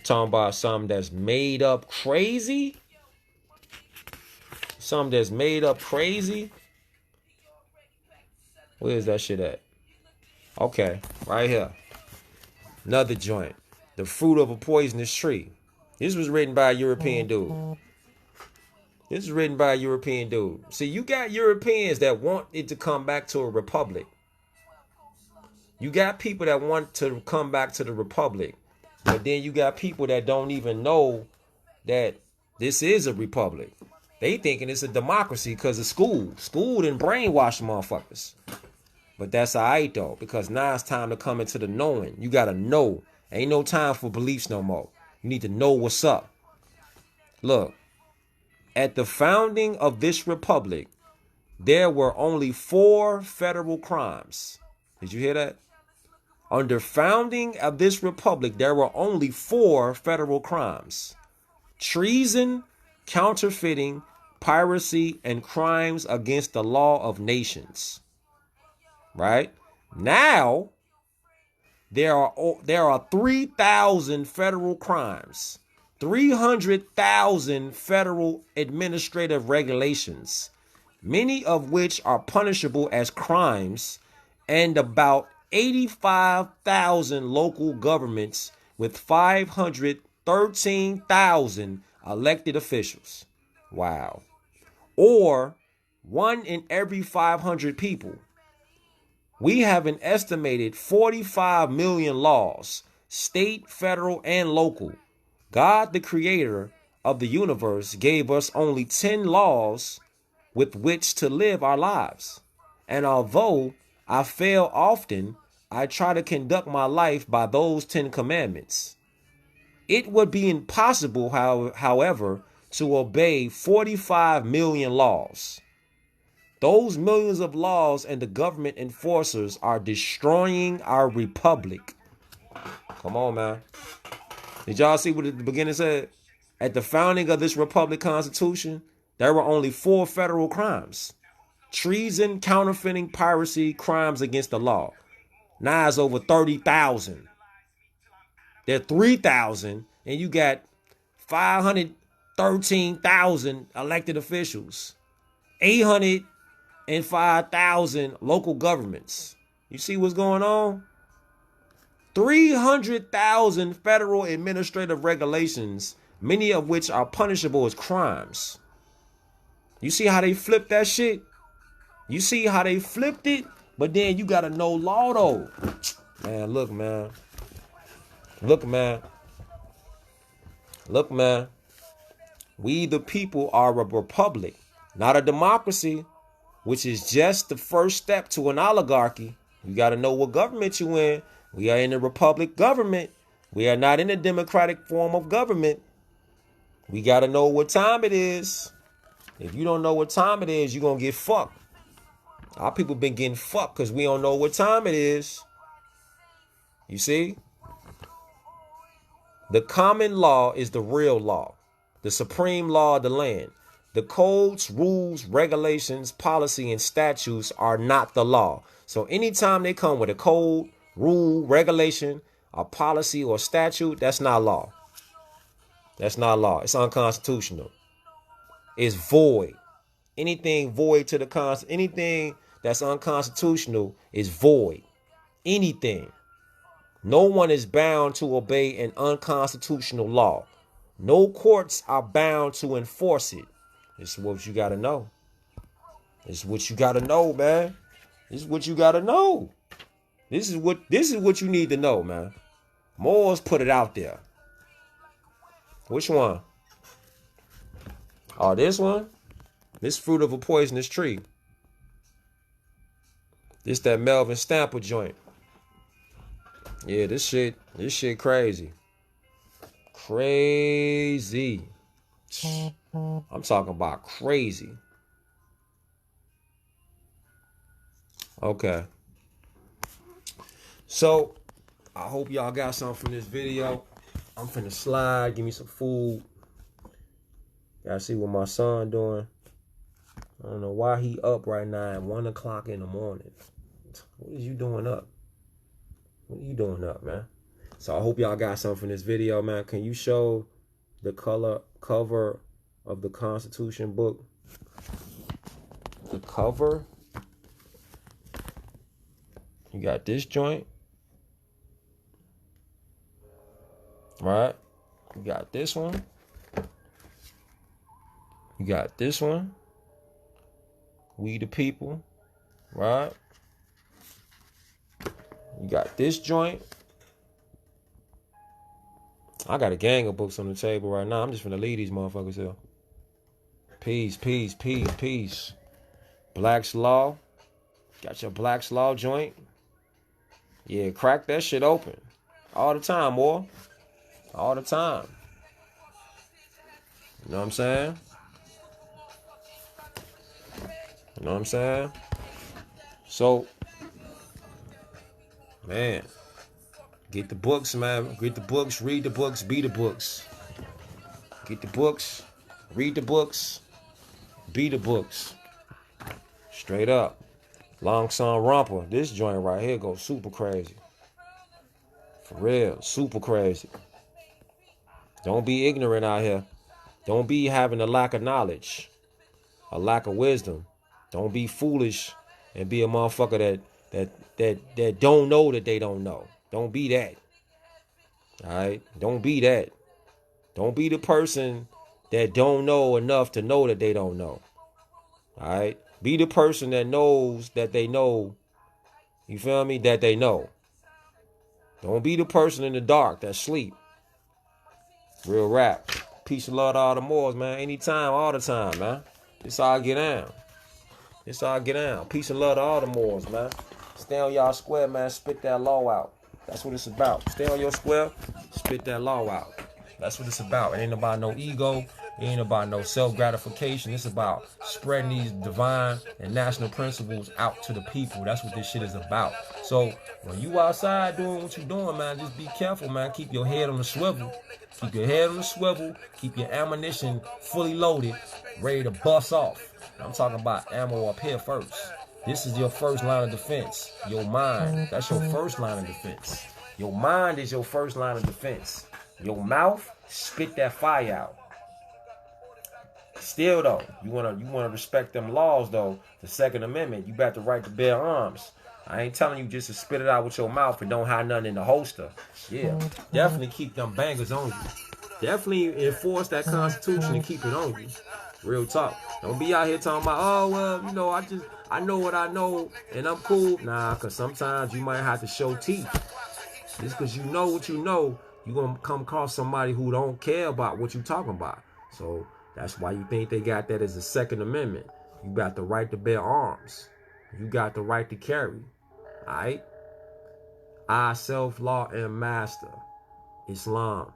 Talking about something that's made up crazy? Where's that shit at? Okay, right here. Another joint. The fruit of a poisonous tree. This was written by a European dude. See, you got Europeans that want it to come back to a republic. You got people that want to come back to the republic. But then you got people that don't even know that this is a republic. They thinking it's a democracy because of school. School didn't brainwash the motherfuckers. But that's all right, though, because now it's time to come into the knowing. You got to know. Ain't no time for beliefs no more. You need to know what's up. Look, at the founding of this republic, there were only 4 federal crimes. Did you hear that? Under founding of this republic, there were only 4 federal crimes. Treason, counterfeiting, piracy, and crimes against the law of nations. Right? Now, there are 3,000 federal crimes, 300,000 federal administrative regulations, many of which are punishable as crimes, and about 85,000 local governments with 513,000 elected officials. Wow. Or 1 in every 500 people. We have an estimated 45 million laws, state, federal, and local. God, the creator of the universe, gave us only 10 laws with which to live our lives. And although I fail often, I try to conduct my life by those 10 commandments. It would be impossible, however, to obey 45 million laws. Those millions of laws and the government enforcers are destroying our republic. Come on, man. Did y'all see what the beginning said? At the founding of this republic constitution, there were only 4 federal crimes: treason, counterfeiting, piracy, crimes against the law. Now it's over 30,000. There are 3,000, and you got 513,000 elected officials, 805,000 local governments. You see what's going on? 300,000 federal administrative regulations, many of which are punishable as crimes. You see how they flipped that shit? You see how they flipped it? But then you got to know law, though. Man, look, man. Look, man. Look, man. We, the people, are a republic, not a democracy, which is just the first step to an oligarchy. You got to know what government you in. We are in a republic government. We are not in a democratic form of government. We got to know what time it is. If you don't know what time it is, you're going to get fucked. Our people been getting fucked because we don't know what time it is. You see? The common law is the real law, the supreme law of the land. The codes, rules, regulations, policy, and statutes are not the law. So anytime they come with a code, rule, regulation, a policy, or statute, that's not law. That's not law. It's unconstitutional. It's void. Anything void to the anything that's unconstitutional is void. Anything. No one is bound to obey an unconstitutional law. No courts are bound to enforce it. This is what you got to know. This is what you got to know, man. This is what you got to know. This is what you need to know, man. Moore's put it out there. Which one? Oh, this one? This fruit of a poisonous tree. This that Melvin Stamper joint. Yeah, this shit crazy. Crazy. I'm talking about crazy. Okay. So, I hope y'all got something from this video. I'm finna slide. Give me some food. Gotta see what my son doing. I don't know why he up right now at 1 o'clock in the morning. What is you doing up? What are you doing up, man? So I hope y'all got something from this video, man. Can you show the cover of the Constitution book? The cover. You got this joint. Right? You got this one. You got this one. We the people. Right? You got this joint. I got a gang of books on the table right now. I'm just finna leave these motherfuckers here. Peace, peace, peace, peace. Black's Law. Got your Black's Law joint. Yeah, crack that shit open. All the time, boy. All the time. You know what I'm saying? You know what I'm saying? So, man, get the books, man. Get the books, read the books, be the books. Get the books, read the books, Be the books. Straight up. Long Son Romper. This joint right here goes super crazy. For real. Super crazy. Don't be ignorant out here. Don't be having a lack of knowledge. A lack of wisdom. Don't be foolish and be a motherfucker that don't know that they don't know. Don't be that. Alright? Don't be that. Don't be the person that don't know enough to know that they don't know. Alright? Be the person that knows that they know. You feel me? That they know. Don't be the person in the dark that sleep. Real rap. Peace and love to all the Moors, man. Anytime, all the time, man. This how I get down. This how I get down. Peace and love to all the Moors, man. Stay on y'all square, man. Spit that law out. That's what it's about. Stay on your square. Spit that law out. That's what it's about. It ain't about no ego. It ain't about no self-gratification. It's about spreading these divine and national principles out to the people. That's what this shit is about. So when you outside doing what you doing, man, just be careful, man. Keep your head on the swivel. Keep your head on the swivel. Keep your ammunition fully loaded, ready to bust off. I'm talking about ammo up here first. This is your first line of defense. Your mind. That's your first line of defense. Your mind is your first line of defense. Your mouth, spit that fire out. Still though, you wanna respect them laws though. The Second Amendment, you got the right to bear arms. I ain't telling you just to spit it out with your mouth and don't have nothing in the holster. Yeah, definitely keep them bangers on you. Definitely enforce that Constitution and keep it on you. Real talk. Don't be out here talking about, oh well, you know, I know what I know and I'm cool. Nah, cause sometimes you might have to show teeth. Just cause you know what you know, you gonna come across somebody who don't care about what you talking about. So that's why you think they got that as a Second Amendment. You got the right to bear arms. You got the right to carry. Alright? I, self, law, and master. Islam.